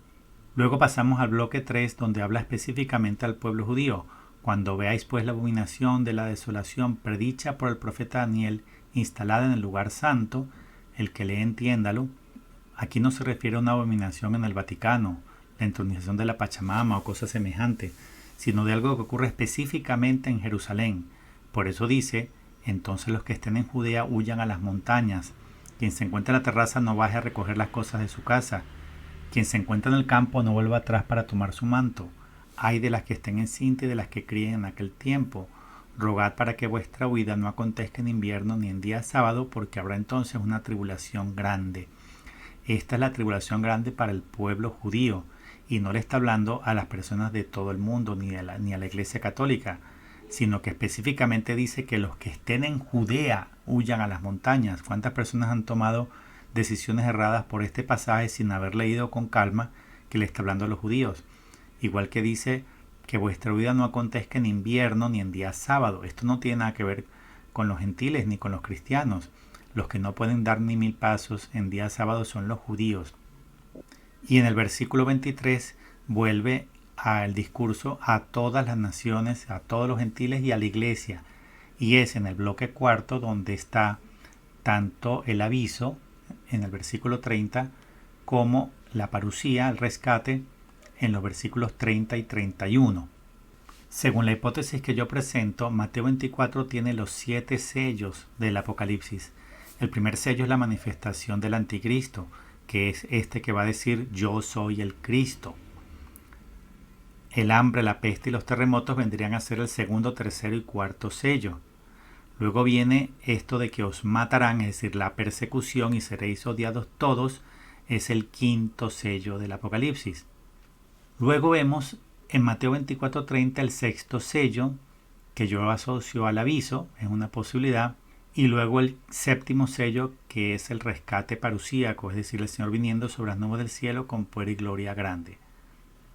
Luego pasamos al bloque 3, donde habla específicamente al pueblo judío. Cuando veáis pues la abominación de la desolación predicha por el profeta Daniel, instalada en el lugar santo, el que lee entiéndalo. Aquí no se refiere a una abominación en el Vaticano, la entronización de la Pachamama o cosa semejante, sino de algo que ocurre específicamente en Jerusalén. Por eso dice, entonces los que estén en Judea huyan a las montañas. Quien se encuentre en la terraza no baje a recoger las cosas de su casa. Quien se encuentra en el campo no vuelva atrás para tomar su manto. Ay de las que estén encintas y de las que críen en aquel tiempo. Rogad para que vuestra huida no acontezca en invierno ni en día sábado, porque habrá entonces una tribulación grande. Esta es la tribulación grande para el pueblo judío, y no le está hablando a las personas de todo el mundo ni a la Iglesia Católica, sino que específicamente dice que los que estén en Judea huyan a las montañas. ¿Cuántas personas han tomado decisiones erradas por este pasaje sin haber leído con calma que le está hablando a los judíos? Igual que dice que vuestra huida no acontezca en invierno ni en día sábado. Esto no tiene nada que ver con los gentiles ni con los cristianos. Los que no pueden dar ni 1000 pasos en día sábado son los judíos. Y en el versículo 23 vuelve al discurso a todas las naciones, a todos los gentiles y a la iglesia. Y es en el bloque 4 donde está tanto el aviso, en el versículo 30, como la parusía, el rescate, en los versículos 30 y 31. Según la hipótesis que yo presento, Mateo 24 tiene los 7 sellos del Apocalipsis. El primer sello es la manifestación del anticristo, que es este que va a decir yo soy el Cristo. El hambre, la peste y los terremotos vendrían a ser el segundo, tercero y cuarto sello. Luego viene esto de que os matarán, es decir, la persecución y seréis odiados todos, es el quinto sello del Apocalipsis. Luego vemos en Mateo 24:30 el sexto sello, que yo asocio al aviso, es una posibilidad, y luego el séptimo sello, que es el rescate parusíaco, es decir, el Señor viniendo sobre las nubes del cielo con poder y gloria grande.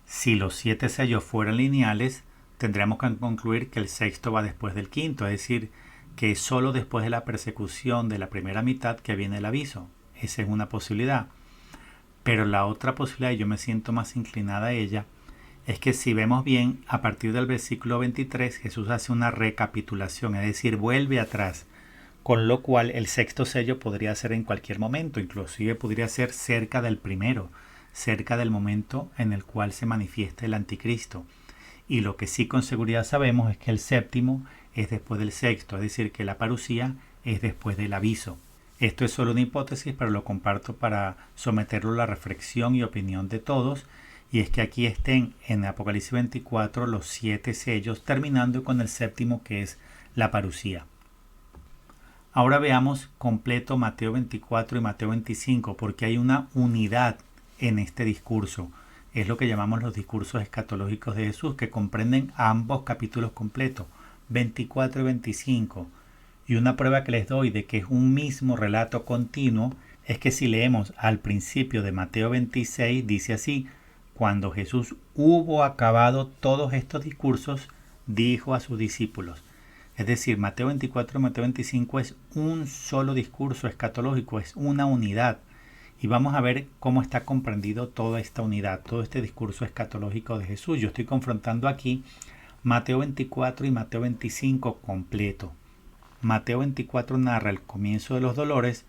Si los 7 sellos fueran lineales, tendríamos que concluir que el sexto va después del quinto, es decir, que es solo después de la persecución de la primera mitad que viene el aviso. Esa es una posibilidad. Pero la otra posibilidad, y yo me siento más inclinada a ella, es que si vemos bien, a partir del versículo 23, Jesús hace una recapitulación, es decir, vuelve atrás, con lo cual el sexto sello podría ser en cualquier momento, inclusive podría ser cerca del primero, cerca del momento en el cual se manifiesta el anticristo. Y lo que sí con seguridad sabemos es que el séptimo es después del sexto, es decir, que la parusía es después del aviso. Esto es solo una hipótesis, pero lo comparto para someterlo a la reflexión y opinión de todos, y es que aquí estén en Apocalipsis 24 los 7 sellos, terminando con el séptimo, que es la parusía. Ahora veamos completo Mateo 24 y Mateo 25, porque hay una unidad en este discurso. Es lo que llamamos los discursos escatológicos de Jesús, que comprenden ambos capítulos completos, 24 y 25. Y una prueba que les doy de que es un mismo relato continuo es que si leemos al principio de Mateo 26, dice así: cuando Jesús hubo acabado todos estos discursos, dijo a sus discípulos: Es decir, Mateo 24 y Mateo 25 es un solo discurso escatológico, es una unidad. Y vamos a ver cómo está comprendido toda esta unidad, todo este discurso escatológico de Jesús. Yo estoy confrontando aquí Mateo 24 y Mateo 25 completo. Mateo 24 narra el comienzo de los dolores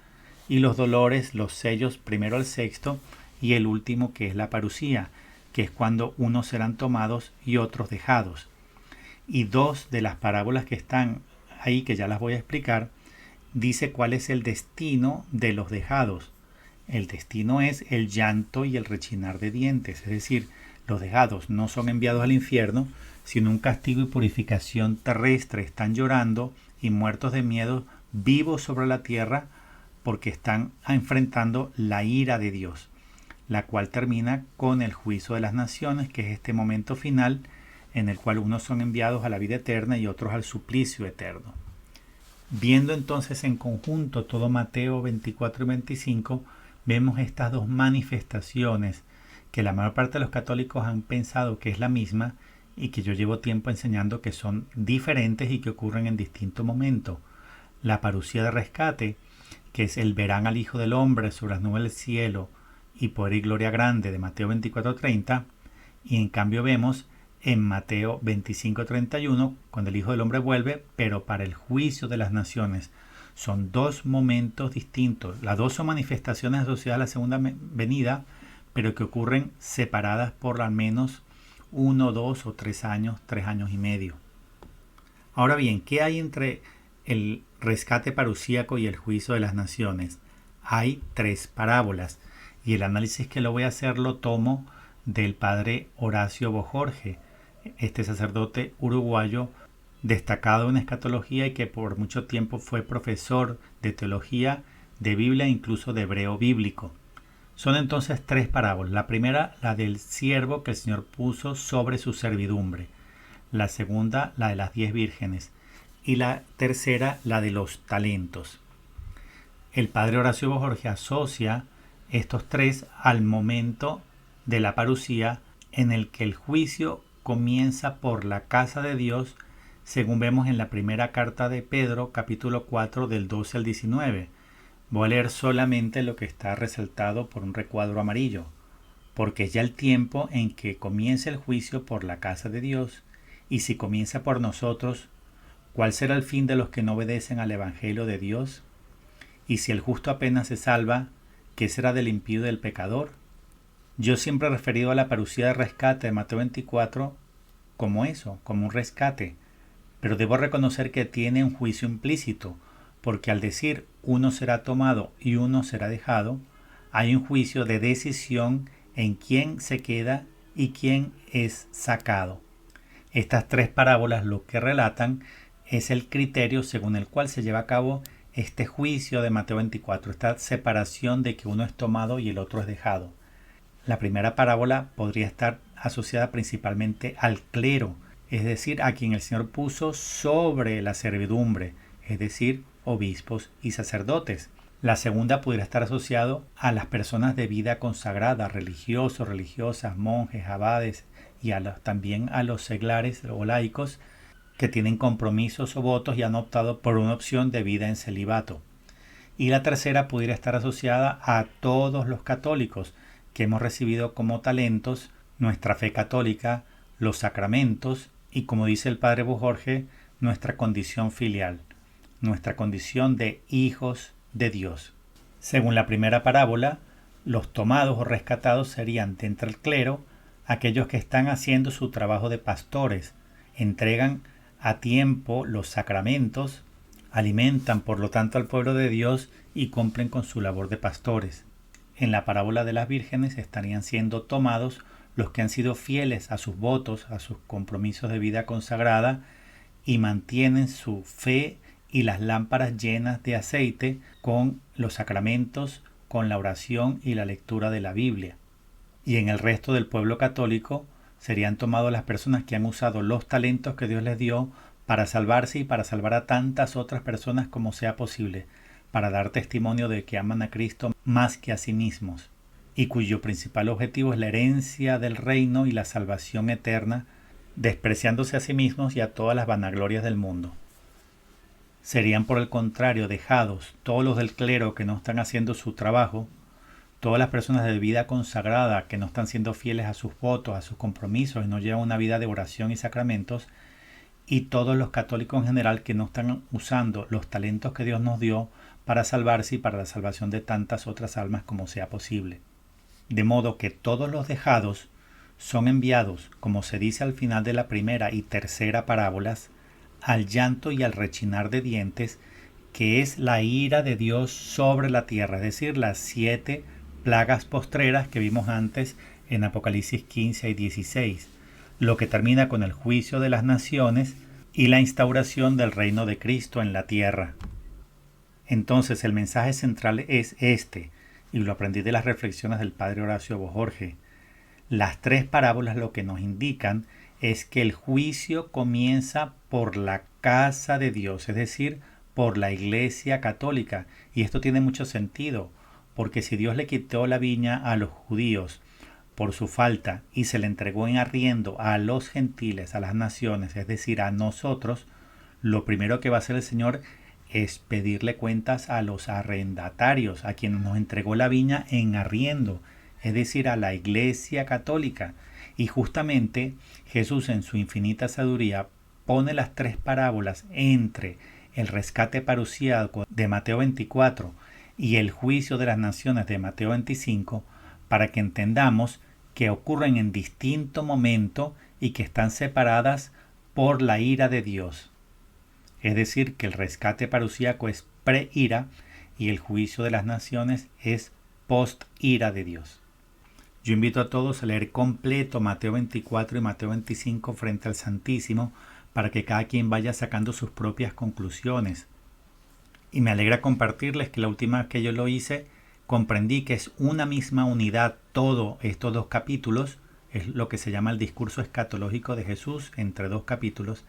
y los dolores, los sellos primero al sexto y el último que es la parusía, que es cuando unos serán tomados y otros dejados. Y dos de las parábolas que están ahí, que ya las voy a explicar, dice cuál es el destino de los dejados. El destino es el llanto y el rechinar de dientes, es decir, los dejados no son enviados al infierno, sino un castigo y purificación terrestre. Están llorando y muertos de miedo, vivos sobre la tierra, porque están enfrentando la ira de Dios, la cual termina con el juicio de las naciones, que es este momento final en el cual unos son enviados a la vida eterna y otros al suplicio eterno. Viendo entonces en conjunto todo Mateo 24 y 25, vemos estas dos manifestaciones que la mayor parte de los católicos han pensado que es la misma y que yo llevo tiempo enseñando que son diferentes y que ocurren en distintos momentos. La parusía de rescate, que es el verán al Hijo del Hombre sobre las nubes del cielo y poder y gloria grande de Mateo 24:30, y en cambio vemos en Mateo 25:31 cuando el Hijo del Hombre vuelve, pero para el juicio de las naciones. Son dos momentos distintos. Las dos son manifestaciones asociadas a la segunda venida, pero que ocurren separadas por al menos 1, 2 o 3 años, 3 años y medio. Ahora bien, ¿qué hay entre el rescate parusíaco y el juicio de las naciones? Hay 3 parábolas y el análisis que lo voy a hacer lo tomo del padre Horacio Bojorge, este sacerdote uruguayo destacado en escatología y que por mucho tiempo fue profesor de teología, de Biblia e incluso de hebreo bíblico. Son entonces 3 parábolas. La primera, la del siervo que el Señor puso sobre su servidumbre. La segunda, la de las 10 vírgenes. Y la tercera, la de los talentos. El padre Horacio Bojorge asocia estos 3 al momento de la parusía, en el que el juicio comienza por la casa de Dios, según vemos en la primera carta de Pedro, capítulo 4, del 12 al 19. Voy a leer solamente lo que está resaltado por un recuadro amarillo, porque es ya el tiempo en que comienza el juicio por la casa de Dios, y si comienza por nosotros, ¿cuál será el fin de los que no obedecen al Evangelio de Dios? Y si el justo apenas se salva, ¿qué será del impío y del pecador? Yo siempre he referido a la parusía de rescate de Mateo 24 como eso, como un rescate, pero debo reconocer que tiene un juicio implícito, porque al decir uno será tomado y uno será dejado, hay un juicio de decisión en quién se queda y quién es sacado. Estas 3 parábolas lo que relatan es el criterio según el cual se lleva a cabo este juicio de Mateo 24, esta separación de que uno es tomado y el otro es dejado. La primera parábola podría estar asociada principalmente al clero, es decir, a quien el Señor puso sobre la servidumbre, es decir, obispos y sacerdotes. La segunda pudiera estar asociado a las personas de vida consagrada, religiosos, religiosas, monjes, abades y también a los seglares o laicos que tienen compromisos o votos y han optado por una opción de vida en celibato. Y la tercera pudiera estar asociada a todos los católicos que hemos recibido como talentos nuestra fe católica, los sacramentos y, como dice el padre Bojorge, nuestra condición filial, nuestra condición de hijos de Dios. Según la primera parábola, los tomados o rescatados serían de entre el clero aquellos que están haciendo su trabajo de pastores, entregan a tiempo los sacramentos, alimentan por lo tanto al pueblo de Dios y cumplen con su labor de pastores. En la parábola de las vírgenes estarían siendo tomados los que han sido fieles a sus votos, a sus compromisos de vida consagrada y mantienen su fe y las lámparas llenas de aceite con los sacramentos, con la oración y la lectura de la Biblia. Y en el resto del pueblo católico serían tomados las personas que han usado los talentos que Dios les dio para salvarse y para salvar a tantas otras personas como sea posible, para dar testimonio de que aman a Cristo más que a sí mismos, y cuyo principal objetivo es la herencia del reino y la salvación eterna, despreciándose a sí mismos y a todas las vanaglorias del mundo. serían por el contrario dejados todos los del clero que no están haciendo su trabajo, todas las personas de vida consagrada que no están siendo fieles a sus votos, a sus compromisos y no llevan una vida de oración y sacramentos, y todos los católicos en general que no están usando los talentos que Dios nos dio para salvarse y para la salvación de tantas otras almas como sea posible. De modo que todos los dejados son enviados, como se dice al final de la primera y tercera parábolas, al llanto y al rechinar de dientes, que es la ira de Dios sobre la tierra, es decir, las 7 plagas postreras que vimos antes en Apocalipsis 15 y 16, lo que termina con el juicio de las naciones y la instauración del reino de Cristo en la tierra. Entonces el mensaje central es este, y lo aprendí de las reflexiones del padre Horacio Bojorge. Las 3 parábolas lo que nos indican es que el juicio comienza por la casa de Dios, es decir, por la Iglesia católica. Y esto tiene mucho sentido, porque si Dios le quitó la viña a los judíos por su falta y se le entregó en arriendo a los gentiles, a las naciones, es decir, a nosotros, lo primero que va a hacer el Señor es pedirle cuentas a los arrendatarios, a quienes nos entregó la viña en arriendo, es decir, a la Iglesia católica. Y justamente Jesús en su infinita sabiduría pone las 3 parábolas entre el rescate parusiaco de Mateo 24 y el juicio de las naciones de Mateo 25 para que entendamos que ocurren en distinto momento y que están separadas por la ira de Dios. Es decir, que el rescate parusiaco es pre-ira y el juicio de las naciones es post-ira de Dios. Yo invito a todos a leer completo Mateo 24 y Mateo 25 frente al Santísimo para que cada quien vaya sacando sus propias conclusiones. Y me alegra compartirles que la última vez que yo lo hice comprendí que es una misma unidad todos estos 2 capítulos, es lo que se llama el discurso escatológico de Jesús entre 2 capítulos,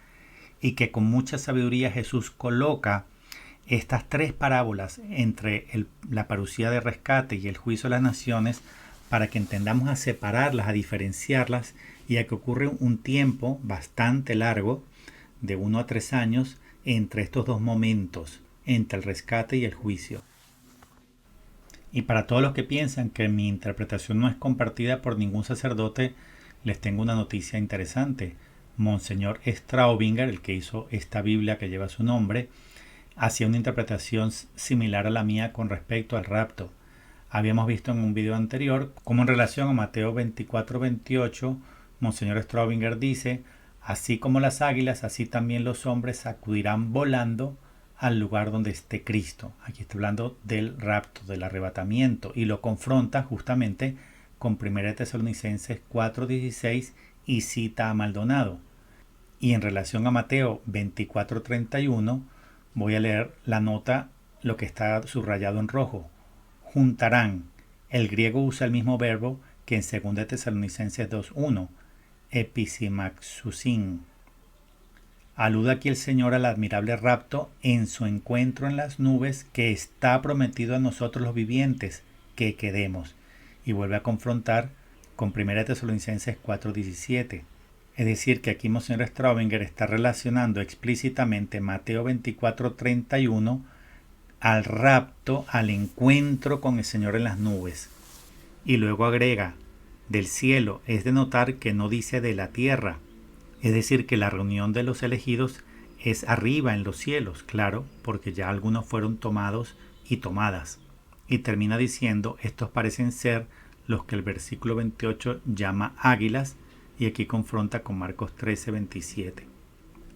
y que con mucha sabiduría Jesús coloca estas 3 parábolas entre la parusía de rescate y el juicio de las naciones para que entendamos a separarlas, a diferenciarlas y a que ocurre un tiempo bastante largo, de 1 a 3 años, entre estos 2 momentos, entre el rescate y el juicio. Y para todos los que piensan que mi interpretación no es compartida por ningún sacerdote, les tengo una noticia interesante. Monseñor Straubinger, el que hizo esta Biblia que lleva su nombre, hacía una interpretación similar a la mía con respecto al rapto. Habíamos visto en un video anterior cómo en relación a Mateo 24-28, Monseñor Straubinger dice: así como las águilas, así también los hombres acudirán volando al lugar donde esté Cristo. Aquí está hablando del rapto, del arrebatamiento, y lo confronta justamente con 1 Tesalonicenses 4:16 y cita a Maldonado. Y en relación a Mateo 24:31 voy a leer la nota, lo que está subrayado en rojo. Juntarán. El griego usa el mismo verbo que en 2 Tesalonicenses 2:1, episimaxusin. Alude aquí el Señor al admirable rapto en su encuentro en las nubes que está prometido a nosotros los vivientes, que quedemos. Y vuelve a confrontar con 1 Tesalonicenses 4:17. Es decir, que aquí Monseñor Straubinger está relacionando explícitamente Mateo 24:31 al rapto, al encuentro con el Señor en las nubes. Y luego agrega, del cielo, es de notar que no dice de la tierra. Es decir, que la reunión de los elegidos es arriba en los cielos, claro, porque ya algunos fueron tomados y tomadas. Y termina diciendo, estos parecen ser los que el versículo 28 llama águilas, y aquí confronta con Marcos 13:27.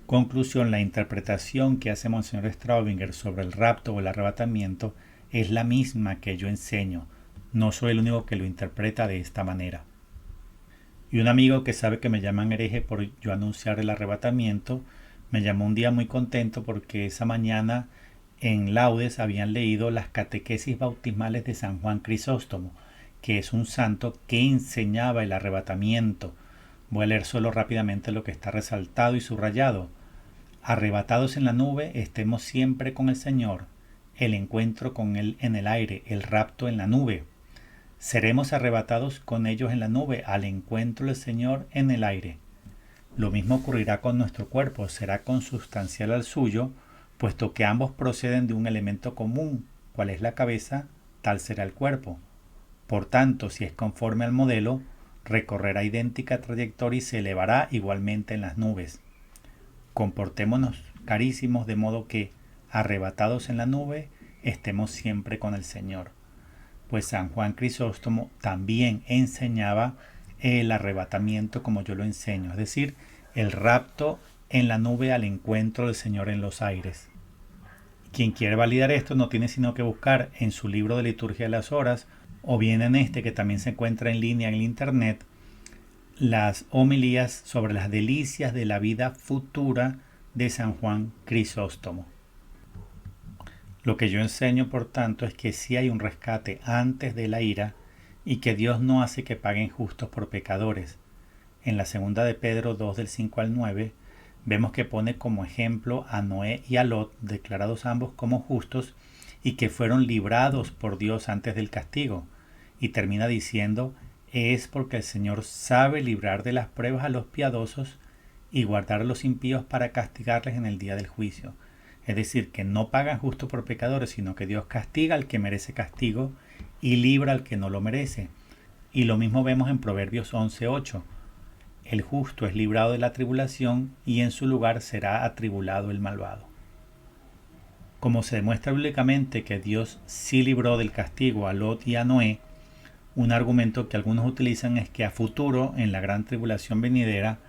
Conclusión, la interpretación que hace Monseñor Straubinger sobre el rapto o el arrebatamiento es la misma que yo enseño. No soy el único que lo interpreta de esta manera. Y un amigo que sabe que me llaman hereje por yo anunciar el arrebatamiento, me llamó un día muy contento porque esa mañana en Laudes habían leído las catequesis bautismales de San Juan Crisóstomo, que es un santo que enseñaba el arrebatamiento. Voy a leer solo rápidamente lo que está resaltado y subrayado. Arrebatados en la nube, estemos siempre con el Señor. El encuentro con Él en el aire, el rapto en la nube. Seremos arrebatados con ellos en la nube al encuentro del Señor en el aire. Lo mismo ocurrirá con nuestro cuerpo, será consustancial al suyo, puesto que ambos proceden de un elemento común, cual es la cabeza, tal será el cuerpo. Por tanto, si es conforme al modelo, recorrerá idéntica trayectoria y se elevará igualmente en las nubes. Comportémonos, carísimos, de modo que, arrebatados en la nube, estemos siempre con el Señor. Pues San Juan Crisóstomo también enseñaba el arrebatamiento como yo lo enseño, es decir, el rapto en la nube al encuentro del Señor en los aires. Quien quiere validar esto no tiene sino que buscar en su libro de Liturgia de las Horas, o bien en este que también se encuentra en línea en el internet, las homilías sobre las delicias de la vida futura de San Juan Crisóstomo. Lo que yo enseño, por tanto, es que sí hay un rescate antes de la ira y que Dios no hace que paguen justos por pecadores. En la segunda de Pedro 2 del 5 al 9 vemos que pone como ejemplo a Noé y a Lot, declarados ambos como justos y que fueron librados por Dios antes del castigo. Y termina diciendo, es porque el Señor sabe librar de las pruebas a los piadosos y guardar a los impíos para castigarles en el día del juicio. Es decir, que no pagan justo por pecadores, sino que Dios castiga al que merece castigo y libra al que no lo merece. Y lo mismo vemos en Proverbios 11:8. El justo es librado de la tribulación y en su lugar será atribulado el malvado. Como se demuestra bíblicamente que Dios sí libró del castigo a Lot y a Noé, un argumento que algunos utilizan es que a futuro, en la gran tribulación venidera,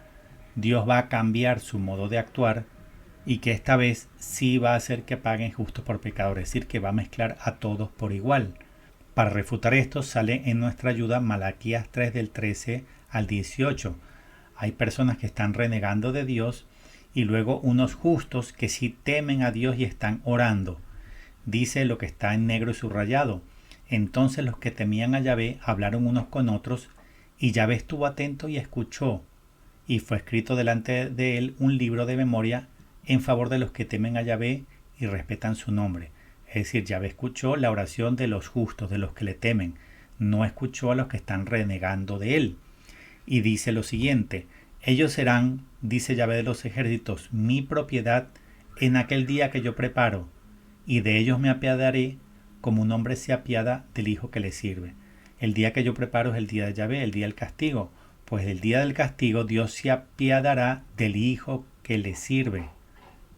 Dios va a cambiar su modo de actuar y que esta vez sí va a hacer que paguen justos por pecadores, es decir, que va a mezclar a todos por igual. Para refutar esto sale en nuestra ayuda Malaquías 3 del 13 al 18. Hay personas que están renegando de Dios y luego unos justos que sí temen a Dios y están orando. Dice lo que está en negro y subrayado. Entonces los que temían a Yahvé hablaron unos con otros y Yahvé estuvo atento y escuchó. Y fue escrito delante de él un libro de memoria en favor de los que temen a Yahvé y respetan su nombre. Es decir, Yahvé escuchó la oración de los justos, de los que le temen. No escuchó a los que están renegando de él. Y dice lo siguiente, ellos serán, dice Yahvé de los ejércitos, mi propiedad en aquel día que yo preparo, y de ellos me apiadaré como un hombre se apiada del hijo que le sirve. El día que yo preparo es el día de Yahvé, el día del castigo. Pues el día del castigo Dios se apiadará del hijo que le sirve.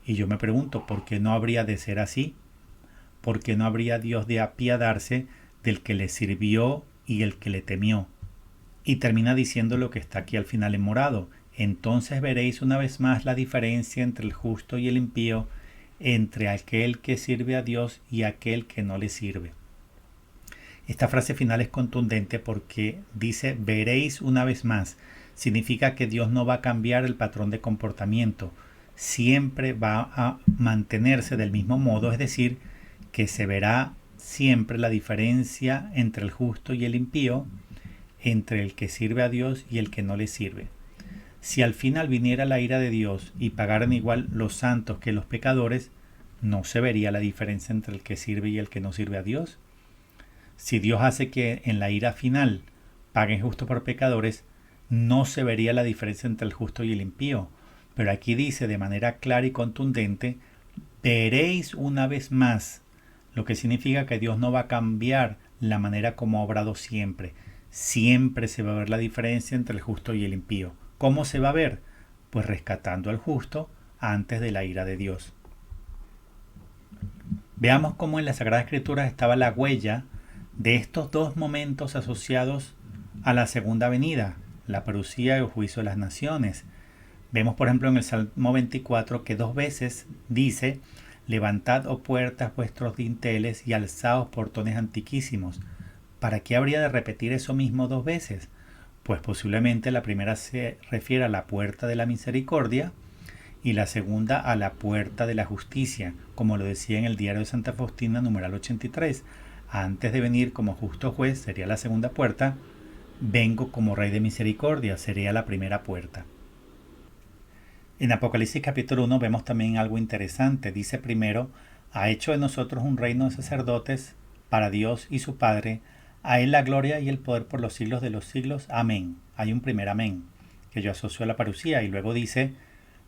Y yo me pregunto, ¿por qué no habría de ser así? ¿Por qué no habría Dios de apiadarse del que le sirvió y el que le temió? Y termina diciendo lo que está aquí al final en morado. Entonces veréis una vez más la diferencia entre el justo y el impío, entre aquel que sirve a Dios y aquel que no le sirve. Esta frase final es contundente porque dice veréis una vez más. Significa que Dios no va a cambiar el patrón de comportamiento. Siempre va a mantenerse del mismo modo, es decir, que se verá siempre la diferencia entre el justo y el impío, entre el que sirve a Dios y el que no le sirve. Si al final viniera la ira de Dios y pagaran igual los santos que los pecadores, ¿no se vería la diferencia entre el que sirve y el que no sirve a Dios? Si Dios hace que en la ira final paguen justo por pecadores, no se vería la diferencia entre el justo y el impío. Pero aquí dice de manera clara y contundente, veréis una vez más, lo que significa que Dios no va a cambiar la manera como ha obrado siempre. Siempre se va a ver la diferencia entre el justo y el impío. ¿Cómo se va a ver? Pues rescatando al justo antes de la ira de Dios. Veamos cómo en la Sagrada Escritura estaba la huella de estos dos momentos asociados a la segunda venida, la parucía y el juicio de las naciones. Vemos, por ejemplo, en el Salmo 24 que 2 veces dice, levantad, oh puertas, vuestros dinteles y alzaos portones antiquísimos. ¿Para qué habría de repetir eso mismo 2 veces? Pues posiblemente la primera se refiere a la puerta de la misericordia y la segunda a la puerta de la justicia, como lo decía en el diario de Santa Faustina, numeral 83. Antes de venir como justo juez, sería la segunda puerta, vengo como rey de misericordia, sería la primera puerta. En Apocalipsis capítulo 1 vemos también algo interesante. Dice primero, ha hecho de nosotros un reino de sacerdotes para Dios y su Padre, a Él la gloria y el poder por los siglos de los siglos. Amén. Hay un primer amén, que yo asocio a la parucía, y luego dice,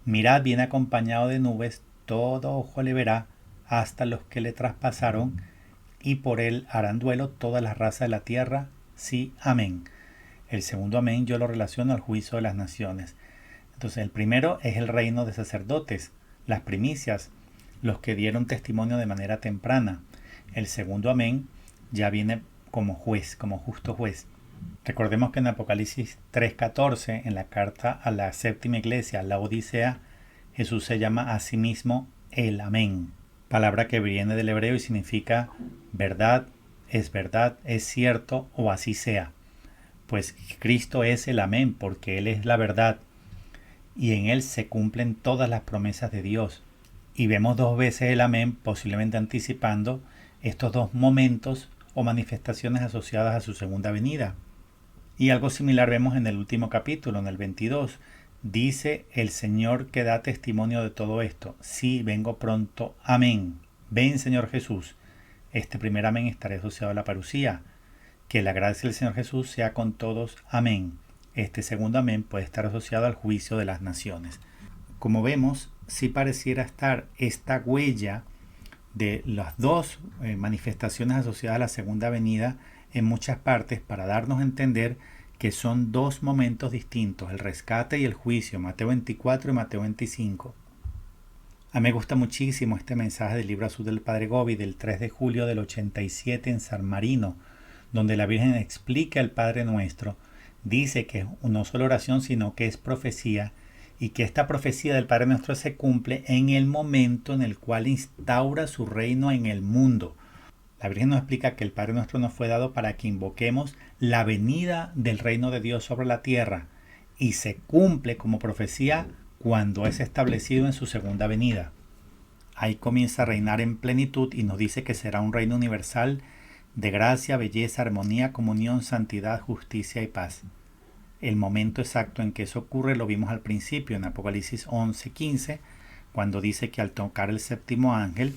mirad, viene acompañado de nubes, todo ojo le verá, hasta los que le traspasaron, y por él harán duelo todas las razas de la tierra. Sí, amén. El segundo amén yo lo relaciono al juicio de las naciones. Entonces el primero es el reino de sacerdotes, las primicias, los que dieron testimonio de manera temprana. El segundo amén ya viene como juez, como justo juez. Recordemos que en Apocalipsis 3:14, en la carta a la séptima iglesia, la Odisea, Jesús se llama a sí mismo el amén, palabra que viene del hebreo y significa verdad, es cierto o así sea. Pues Cristo es el amén porque Él es la verdad y en Él se cumplen todas las promesas de Dios. Y vemos dos veces el amén, posiblemente anticipando estos dos momentos o manifestaciones asociadas a su segunda venida. Y algo similar vemos en el último capítulo, en el 22. Dice el Señor que da testimonio de todo esto. Sí, vengo pronto. Amén. Ven, Señor Jesús. Este primer amén estará asociado a la parusía. Que la gracia del Señor Jesús sea con todos. Amén. Este segundo amén puede estar asociado al juicio de las naciones. Como vemos, sí pareciera estar esta huella de las dos manifestaciones asociadas a la segunda venida en muchas partes para darnos a entender que son dos momentos distintos, el rescate y el juicio, Mateo 24 y Mateo 25. A mí me gusta muchísimo este mensaje del libro azul del Padre Gobi del 3 de julio del 87 en San Marino, donde la Virgen explica al Padre Nuestro, dice que no solo oración, sino que es profecía, y que esta profecía del Padre Nuestro se cumple en el momento en el cual instaura su reino en el mundo. La Virgen nos explica que el Padre Nuestro nos fue dado para que invoquemos la venida del reino de Dios sobre la tierra, y se cumple como profecía cuando es establecido en su segunda venida. Ahí comienza a reinar en plenitud y nos dice que será un reino universal de gracia, belleza, armonía, comunión, santidad, justicia y paz. El momento exacto en que eso ocurre lo vimos al principio en Apocalipsis 11:15, cuando dice que al tocar el séptimo ángel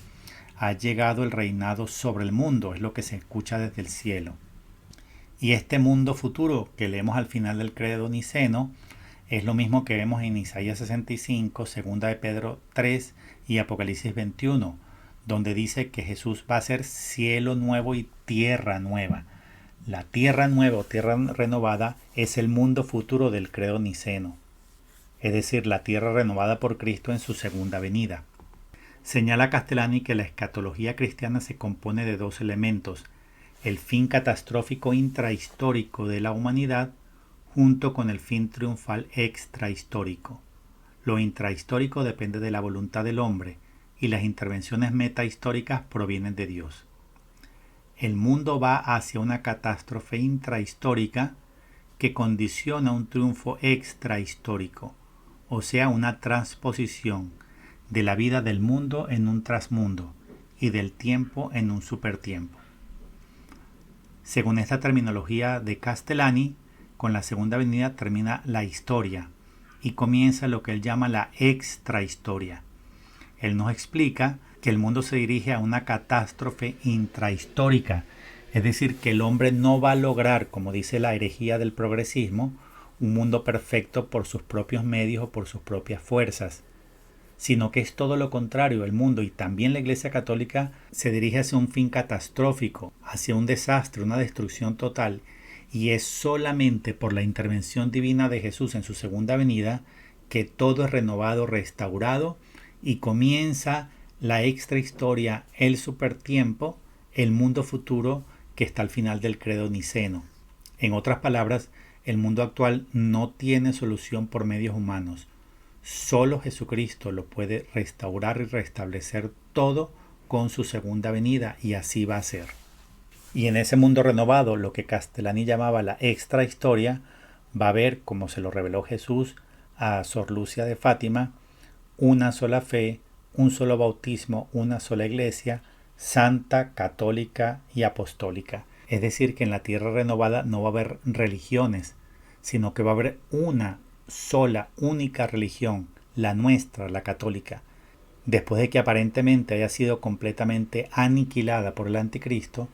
ha llegado el reinado sobre el mundo, es lo que se escucha desde el cielo. Y este mundo futuro que leemos al final del credo niceno es lo mismo que vemos en Isaías 65, segunda de Pedro 3 y Apocalipsis 21, donde dice que Jesús va a ser cielo nuevo y tierra nueva. La tierra nueva o tierra renovada es el mundo futuro del credo niceno, es decir, la tierra renovada por Cristo en su segunda venida. Señala Castellani que la escatología cristiana se compone de dos elementos, el fin catastrófico intrahistórico de la humanidad junto con el fin triunfal extrahistórico. Lo intrahistórico depende de la voluntad del hombre y las intervenciones metahistóricas provienen de Dios. El mundo va hacia una catástrofe intrahistórica que condiciona un triunfo extrahistórico, o sea, una transposición de la vida del mundo en un trasmundo y del tiempo en un supertiempo. Según esta terminología de Castellani, con la segunda venida termina la historia y comienza lo que él llama la extrahistoria. Él nos explica que el mundo se dirige a una catástrofe intrahistórica, es decir, que el hombre no va a lograr, como dice la herejía del progresismo, un mundo perfecto por sus propios medios o por sus propias fuerzas, sino que es todo lo contrario. El mundo y también la Iglesia Católica se dirige hacia un fin catastrófico, hacia un desastre, una destrucción total, y es solamente por la intervención divina de Jesús en su segunda venida que todo es renovado, restaurado, y comienza la extrahistoria, el supertiempo, el mundo futuro que está al final del credo niceno. En otras palabras, el mundo actual no tiene solución por medios humanos. Solo Jesucristo lo puede restaurar y restablecer todo con su segunda venida, y así va a ser. Y en ese mundo renovado, lo que Castellani llamaba la extrahistoria, va a haber, como se lo reveló Jesús a Sor Lucia de Fátima, una sola fe, un solo bautismo, una sola iglesia, santa, católica y apostólica. Es decir, que en la tierra renovada no va a haber religiones, sino que va a haber una sola, única religión, la nuestra, la católica. Después de que aparentemente haya sido completamente aniquilada por el anticristo,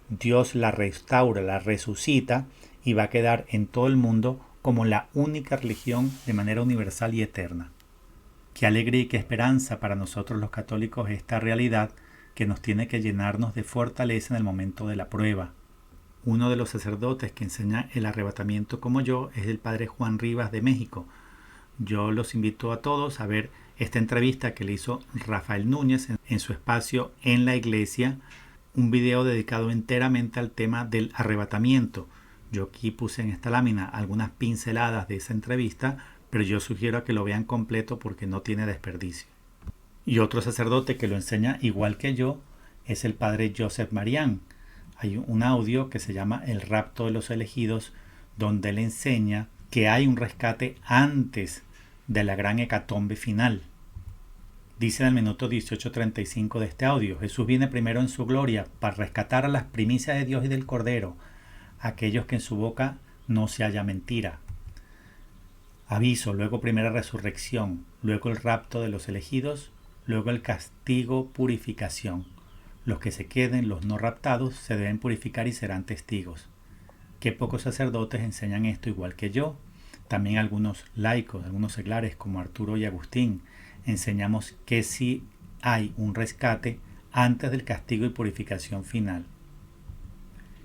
Dios la restaura, la resucita y va a quedar en todo el mundo como la única religión de manera universal y eterna. Qué alegría y qué esperanza para nosotros los católicos esta realidad que nos tiene que llenarnos de fortaleza en el momento de la prueba. Uno de los sacerdotes que enseña el arrebatamiento como yo es el padre Juan Rivas de México. Yo los invito a todos a ver esta entrevista que le hizo Rafael Núñez en su espacio En la Iglesia, un video dedicado enteramente al tema del arrebatamiento. Yo aquí puse en esta lámina algunas pinceladas de esa entrevista, pero yo sugiero a que lo vean completo porque no tiene desperdicio. Y otro sacerdote que lo enseña igual que yo es el padre Joseph Marián. Hay un audio que se llama El rapto de los elegidos, donde él enseña que hay un rescate antes de la gran hecatombe final. Dice en el minuto 18:35 de este audio: Jesús viene primero en su gloria para rescatar a las primicias de Dios y del Cordero, aquellos que en su boca no se haya mentira. Aviso, luego primera resurrección, luego el rapto de los elegidos, luego el castigo, purificación. Los que se queden, los no raptados, se deben purificar y serán testigos. Qué pocos sacerdotes enseñan esto igual que yo. También algunos laicos, algunos seglares como Arturo y Agustín, enseñamos que sí hay un rescate antes del castigo y purificación final.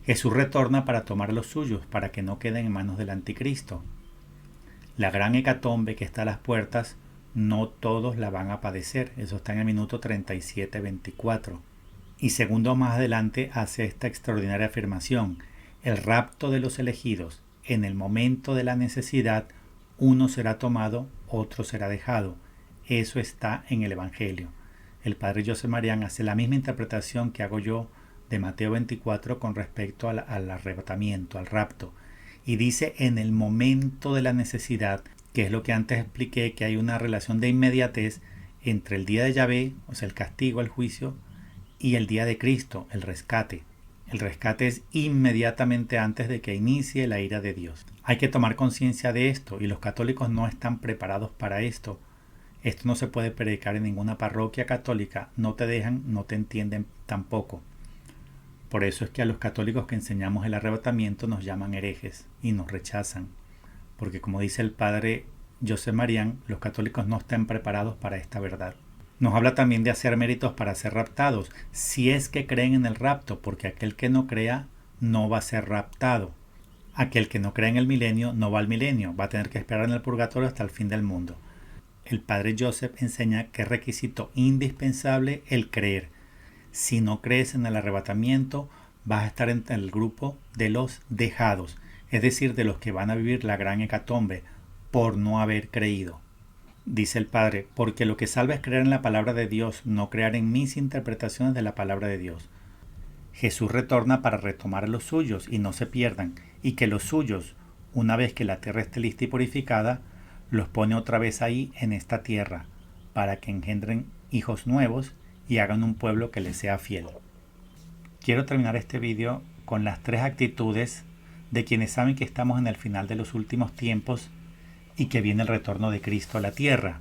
Jesús retorna para tomar a los suyos, para que no queden en manos del anticristo. La gran hecatombe que está a las puertas, no todos la van a padecer. Eso está en el minuto 37:24. Y segundo más adelante hace esta extraordinaria afirmación: el rapto de los elegidos, en el momento de la necesidad, uno será tomado, otro será dejado. Eso está en el Evangelio. El padre José Marián hace la misma interpretación que hago yo de Mateo 24 con respecto al arrebatamiento, al rapto. Y dice en el momento de la necesidad, que es lo que antes expliqué, que hay una relación de inmediatez entre el día de Yahvé, o sea, el castigo, el juicio, y el día de Cristo, el rescate. El rescate es inmediatamente antes de que inicie la ira de Dios. Hay que tomar conciencia de esto, y los católicos no están preparados para esto. Esto no se puede predicar en ninguna parroquia católica, no te dejan, no te entienden tampoco. Por eso es que a los católicos que enseñamos el arrebatamiento nos llaman herejes y nos rechazan. Porque como dice el padre José Marián, los católicos no están preparados para esta verdad. Nos habla también de hacer méritos para ser raptados, si es que creen en el rapto, porque aquel que no crea no va a ser raptado. Aquel que no crea en el milenio no va al milenio, va a tener que esperar en el purgatorio hasta el fin del mundo. El padre Joseph enseña que es requisito indispensable el creer. Si no crees en el arrebatamiento, vas a estar en el grupo de los dejados, es decir, de los que van a vivir la gran hecatombe por no haber creído. Dice el padre, porque lo que salva es creer en la palabra de Dios, no creer en mis interpretaciones de la palabra de Dios. Jesús retorna para retomar a los suyos y no se pierdan, y que los suyos, una vez que la tierra esté lista y purificada, los pone otra vez ahí en esta tierra, para que engendren hijos nuevos y hagan un pueblo que les sea fiel. Quiero terminar este vídeo con las 3 actitudes de quienes saben que estamos en el final de los últimos tiempos y que viene el retorno de Cristo a la tierra.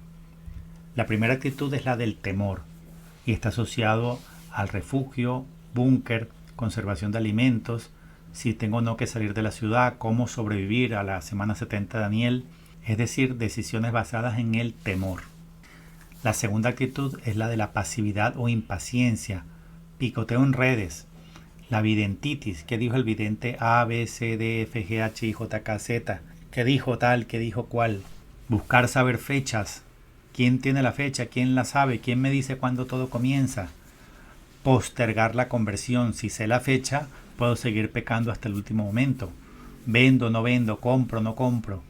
La primera actitud es la del temor y está asociado al refugio, búnker, conservación de alimentos, si tengo o no que salir de la ciudad, cómo sobrevivir a la semana 70 de Daniel, es decir, decisiones basadas en el temor. La segunda actitud es la de la pasividad o impaciencia, picoteo en redes, la videntitis, ¿qué dijo el vidente A, B, C, D, F, G, H, I, J, K, Z? ¿Qué dijo tal? ¿Qué dijo cuál? Buscar saber fechas. ¿Quién tiene la fecha? ¿Quién la sabe? ¿Quién me dice cuándo todo comienza? Postergar la conversión. Si sé la fecha, puedo seguir pecando hasta el último momento. Vendo, no vendo, compro, no compro.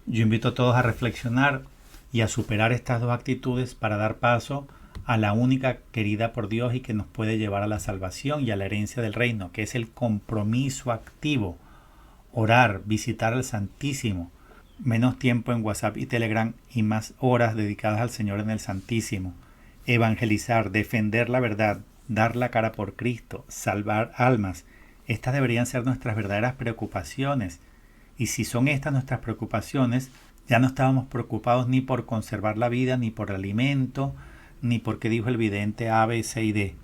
Yo invito a todos a reflexionar y a superar estas 2 actitudes para dar paso a la única querida por Dios y que nos puede llevar a la salvación y a la herencia del reino, que es el compromiso activo. Orar, visitar al Santísimo, menos tiempo en WhatsApp y Telegram y más horas dedicadas al Señor en el Santísimo. Evangelizar, defender la verdad, dar la cara por Cristo, salvar almas. Estas deberían ser nuestras verdaderas preocupaciones. Y si son estas nuestras preocupaciones, ya no estábamos preocupados ni por conservar la vida, ni por el alimento, ni porque dijo el vidente A, B, C y D.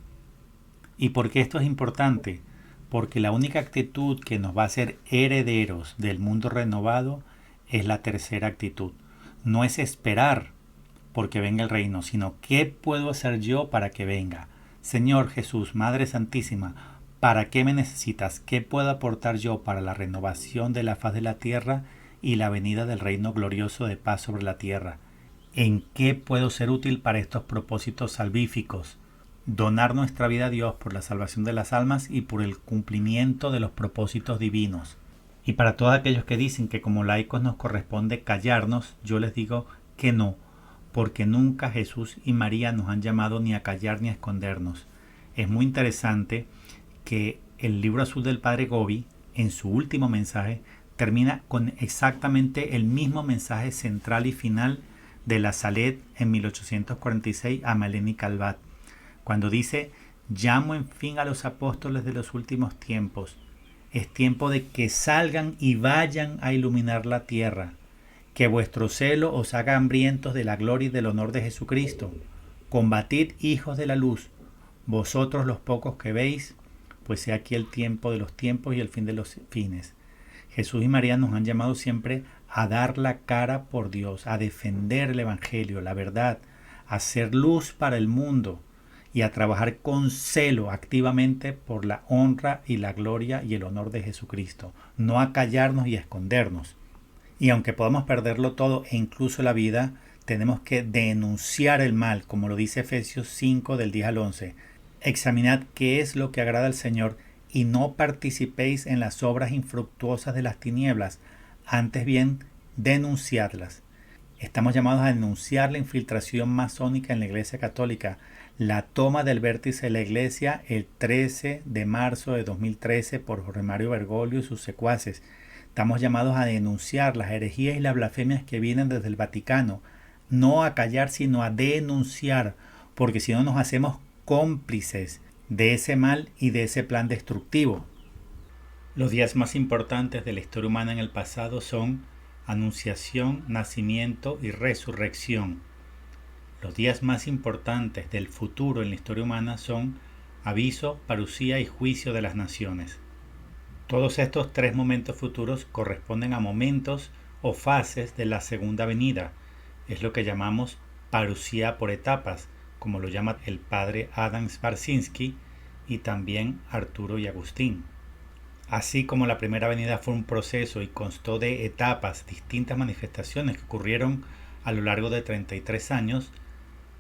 ¿Y por qué esto es importante? Porque la única actitud que nos va a hacer herederos del mundo renovado es la tercera actitud. No es esperar porque venga el reino, sino qué puedo hacer yo para que venga. Señor Jesús, Madre Santísima, ¿para qué me necesitas? ¿Qué puedo aportar yo para la renovación de la faz de la tierra y la venida del reino glorioso de paz sobre la tierra? ¿En qué puedo ser útil para estos propósitos salvíficos? Donar nuestra vida a Dios por la salvación de las almas y por el cumplimiento de los propósitos divinos. Y para todos aquellos que dicen que como laicos nos corresponde callarnos, yo les digo que no, porque nunca Jesús y María nos han llamado ni a callar ni a escondernos. Es muy interesante que el libro azul del Padre Gobi, en su último mensaje, termina con exactamente el mismo mensaje central y final de la Salet en 1846 a Maleni Calvat, cuando dice: llamo en fin a los apóstoles de los últimos tiempos. Es tiempo de que salgan y vayan a iluminar la tierra. Que vuestro celo os haga hambrientos de la gloria y del honor de Jesucristo. Combatid, hijos de la luz, vosotros los pocos que veis, pues he aquí el tiempo de los tiempos y el fin de los fines. Jesús y María nos han llamado siempre a dar la cara por Dios, a defender el Evangelio, la verdad, a ser luz para el mundo y a trabajar con celo activamente por la honra y la gloria y el honor de Jesucristo, no a callarnos y a escondernos. Y aunque podamos perderlo todo e incluso la vida, tenemos que denunciar el mal, como lo dice Efesios 5 del 10 al 11. Examinad qué es lo que agrada al Señor y no participéis en las obras infructuosas de las tinieblas, antes bien denunciadlas. Estamos llamados a denunciar la infiltración masónica en la Iglesia Católica, la toma del vértice de la Iglesia el 13 de marzo de 2013 por Jorge Mario Bergoglio y sus secuaces. Estamos llamados a denunciar las herejías y las blasfemias que vienen desde el Vaticano, no a callar sino a denunciar, porque si no nos hacemos cómplices de ese mal y de ese plan destructivo. Los días más importantes de la historia humana en el pasado son Anunciación, Nacimiento y Resurrección. Los días más importantes del futuro en la historia humana son Aviso, Parusía y Juicio de las Naciones. Todos estos tres momentos futuros corresponden a momentos o fases de la segunda venida. Es lo que llamamos Parusía por etapas, como lo llama el padre Adam Swarzinski y también Arturo y Agustín. Así como la primera venida fue un proceso y constó de etapas, distintas manifestaciones que ocurrieron a lo largo de 33 años,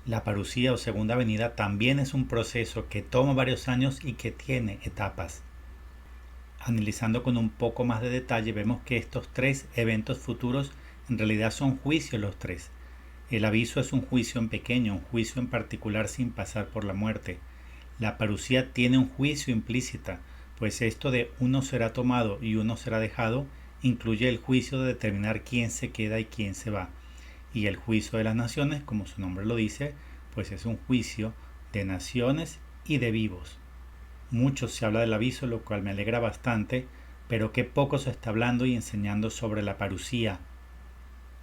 la parusía o segunda venida también es un proceso que toma varios años y que tiene etapas. Analizando con un poco más de detalle, vemos que estos tres eventos futuros en realidad son juicios los tres. El aviso es un juicio en pequeño, un juicio en particular sin pasar por la muerte. La parusía tiene un juicio implícita, pues esto de uno será tomado y uno será dejado incluye el juicio de determinar quién se queda y quién se va. Y el juicio de las naciones, como su nombre lo dice, pues es un juicio de naciones y de vivos. Mucho se habla del aviso, lo cual me alegra bastante, pero qué poco se está hablando y enseñando sobre la parusía.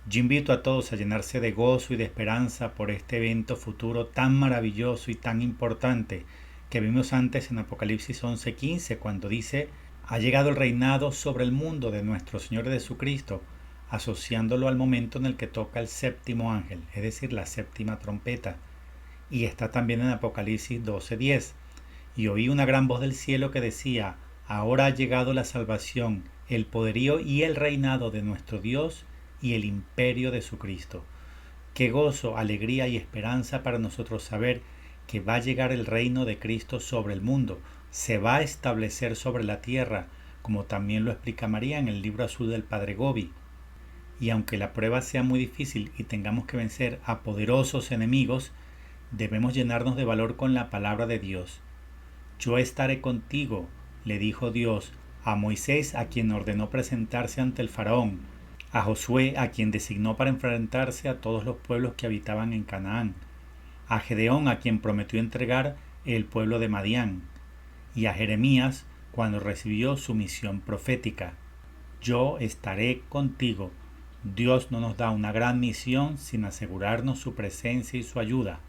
Yo invito a todos a llenarse de gozo y de esperanza por este evento futuro tan maravilloso y tan importante que vimos antes en Apocalipsis 11:15, cuando dice: ha llegado el reinado sobre el mundo de nuestro Señor Jesucristo, asociándolo al momento en el que toca el séptimo ángel, es decir, la séptima trompeta. Y está también en Apocalipsis 12:10. Y oí una gran voz del cielo que decía: ahora ha llegado la salvación, el poderío y el reinado de nuestro Dios y el imperio de su Cristo. Qué gozo, alegría y esperanza para nosotros saber que va a llegar el reino de Cristo sobre el mundo, se va a establecer sobre la tierra, como también lo explica María en el libro azul del Padre Gobi. Y aunque la prueba sea muy difícil y tengamos que vencer a poderosos enemigos, debemos llenarnos de valor con la palabra de Dios. Yo estaré contigo, le dijo Dios a Moisés, a quien ordenó presentarse ante el faraón, a Josué, a quien designó para enfrentarse a todos los pueblos que habitaban en Canaán, a Gedeón, a quien prometió entregar el pueblo de Madián, y a Jeremías cuando recibió su misión profética. Yo estaré contigo. Dios no nos da una gran misión sin asegurarnos su presencia y su ayuda.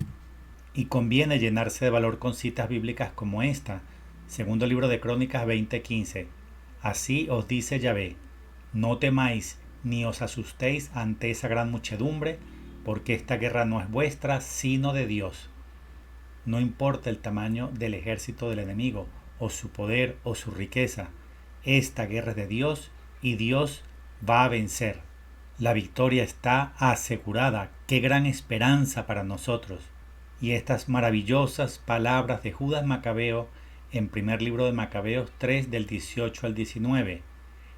Y conviene llenarse de valor con citas bíblicas como esta, segundo libro de Crónicas 20:15. Así os dice Yahvé: no temáis ni os asustéis ante esa gran muchedumbre, porque esta guerra no es vuestra, sino de Dios. No importa el tamaño del ejército del enemigo, o su poder, o su riqueza. Esta guerra es de Dios y Dios va a vencer. La victoria está asegurada. ¡Qué gran esperanza para nosotros! Y estas maravillosas palabras de Judas Macabeo en primer libro de Macabeos 3 del 18 al 19.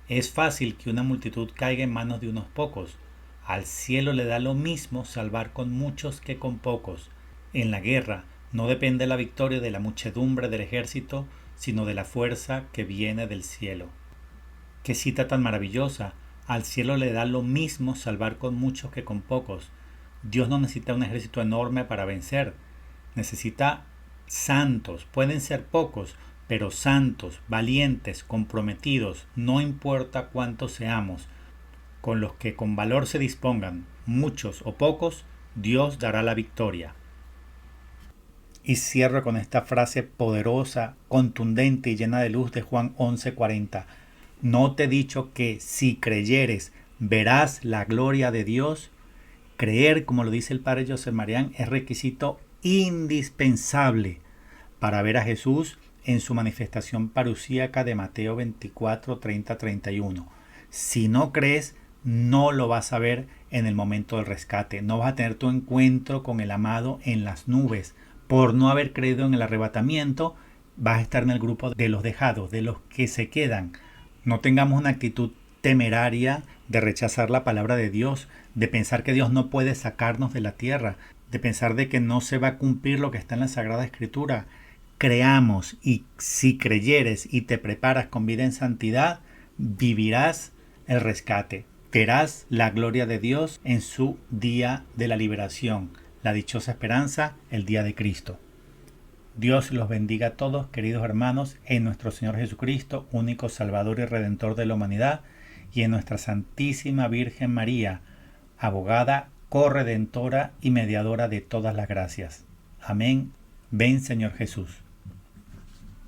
Es fácil que una multitud caiga en manos de unos pocos. Al cielo le da lo mismo salvar con muchos que con pocos. En la guerra no depende la victoria de la muchedumbre del ejército, sino de la fuerza que viene del cielo. ¡Qué cita tan maravillosa! Al cielo le da lo mismo salvar con muchos que con pocos. Dios no necesita un ejército enorme para vencer. Necesita santos. Pueden ser pocos, pero santos, valientes, comprometidos, no importa cuántos seamos. Con los que con valor se dispongan, muchos o pocos, Dios dará la victoria. Y cierro con esta frase poderosa, contundente y llena de luz de Juan 11:40. ¿No te he dicho que si creyeres verás la gloria de Dios? Creer, como lo dice el padre José Marián, es requisito indispensable para ver a Jesús en su manifestación parusíaca de Mateo 24, 30, 31. Si no crees, no lo vas a ver en el momento del rescate. No vas a tener tu encuentro con el amado en las nubes. Por no haber creído en el arrebatamiento, vas a estar en el grupo de los dejados, de los que se quedan. No tengamos una actitud temeraria de rechazar la palabra de Dios, de pensar que Dios no puede sacarnos de la tierra, de pensar de que no se va a cumplir lo que está en la Sagrada Escritura. Creamos, y si creyeres y te preparas con vida en santidad, vivirás el rescate. Verás la gloria de Dios en su día de la liberación, la dichosa esperanza, el día de Cristo. Dios los bendiga a todos, queridos hermanos, en nuestro Señor Jesucristo, único Salvador y Redentor de la humanidad, y en nuestra Santísima Virgen María, abogada, corredentora y mediadora de todas las gracias. Amén. Ven, Señor Jesús.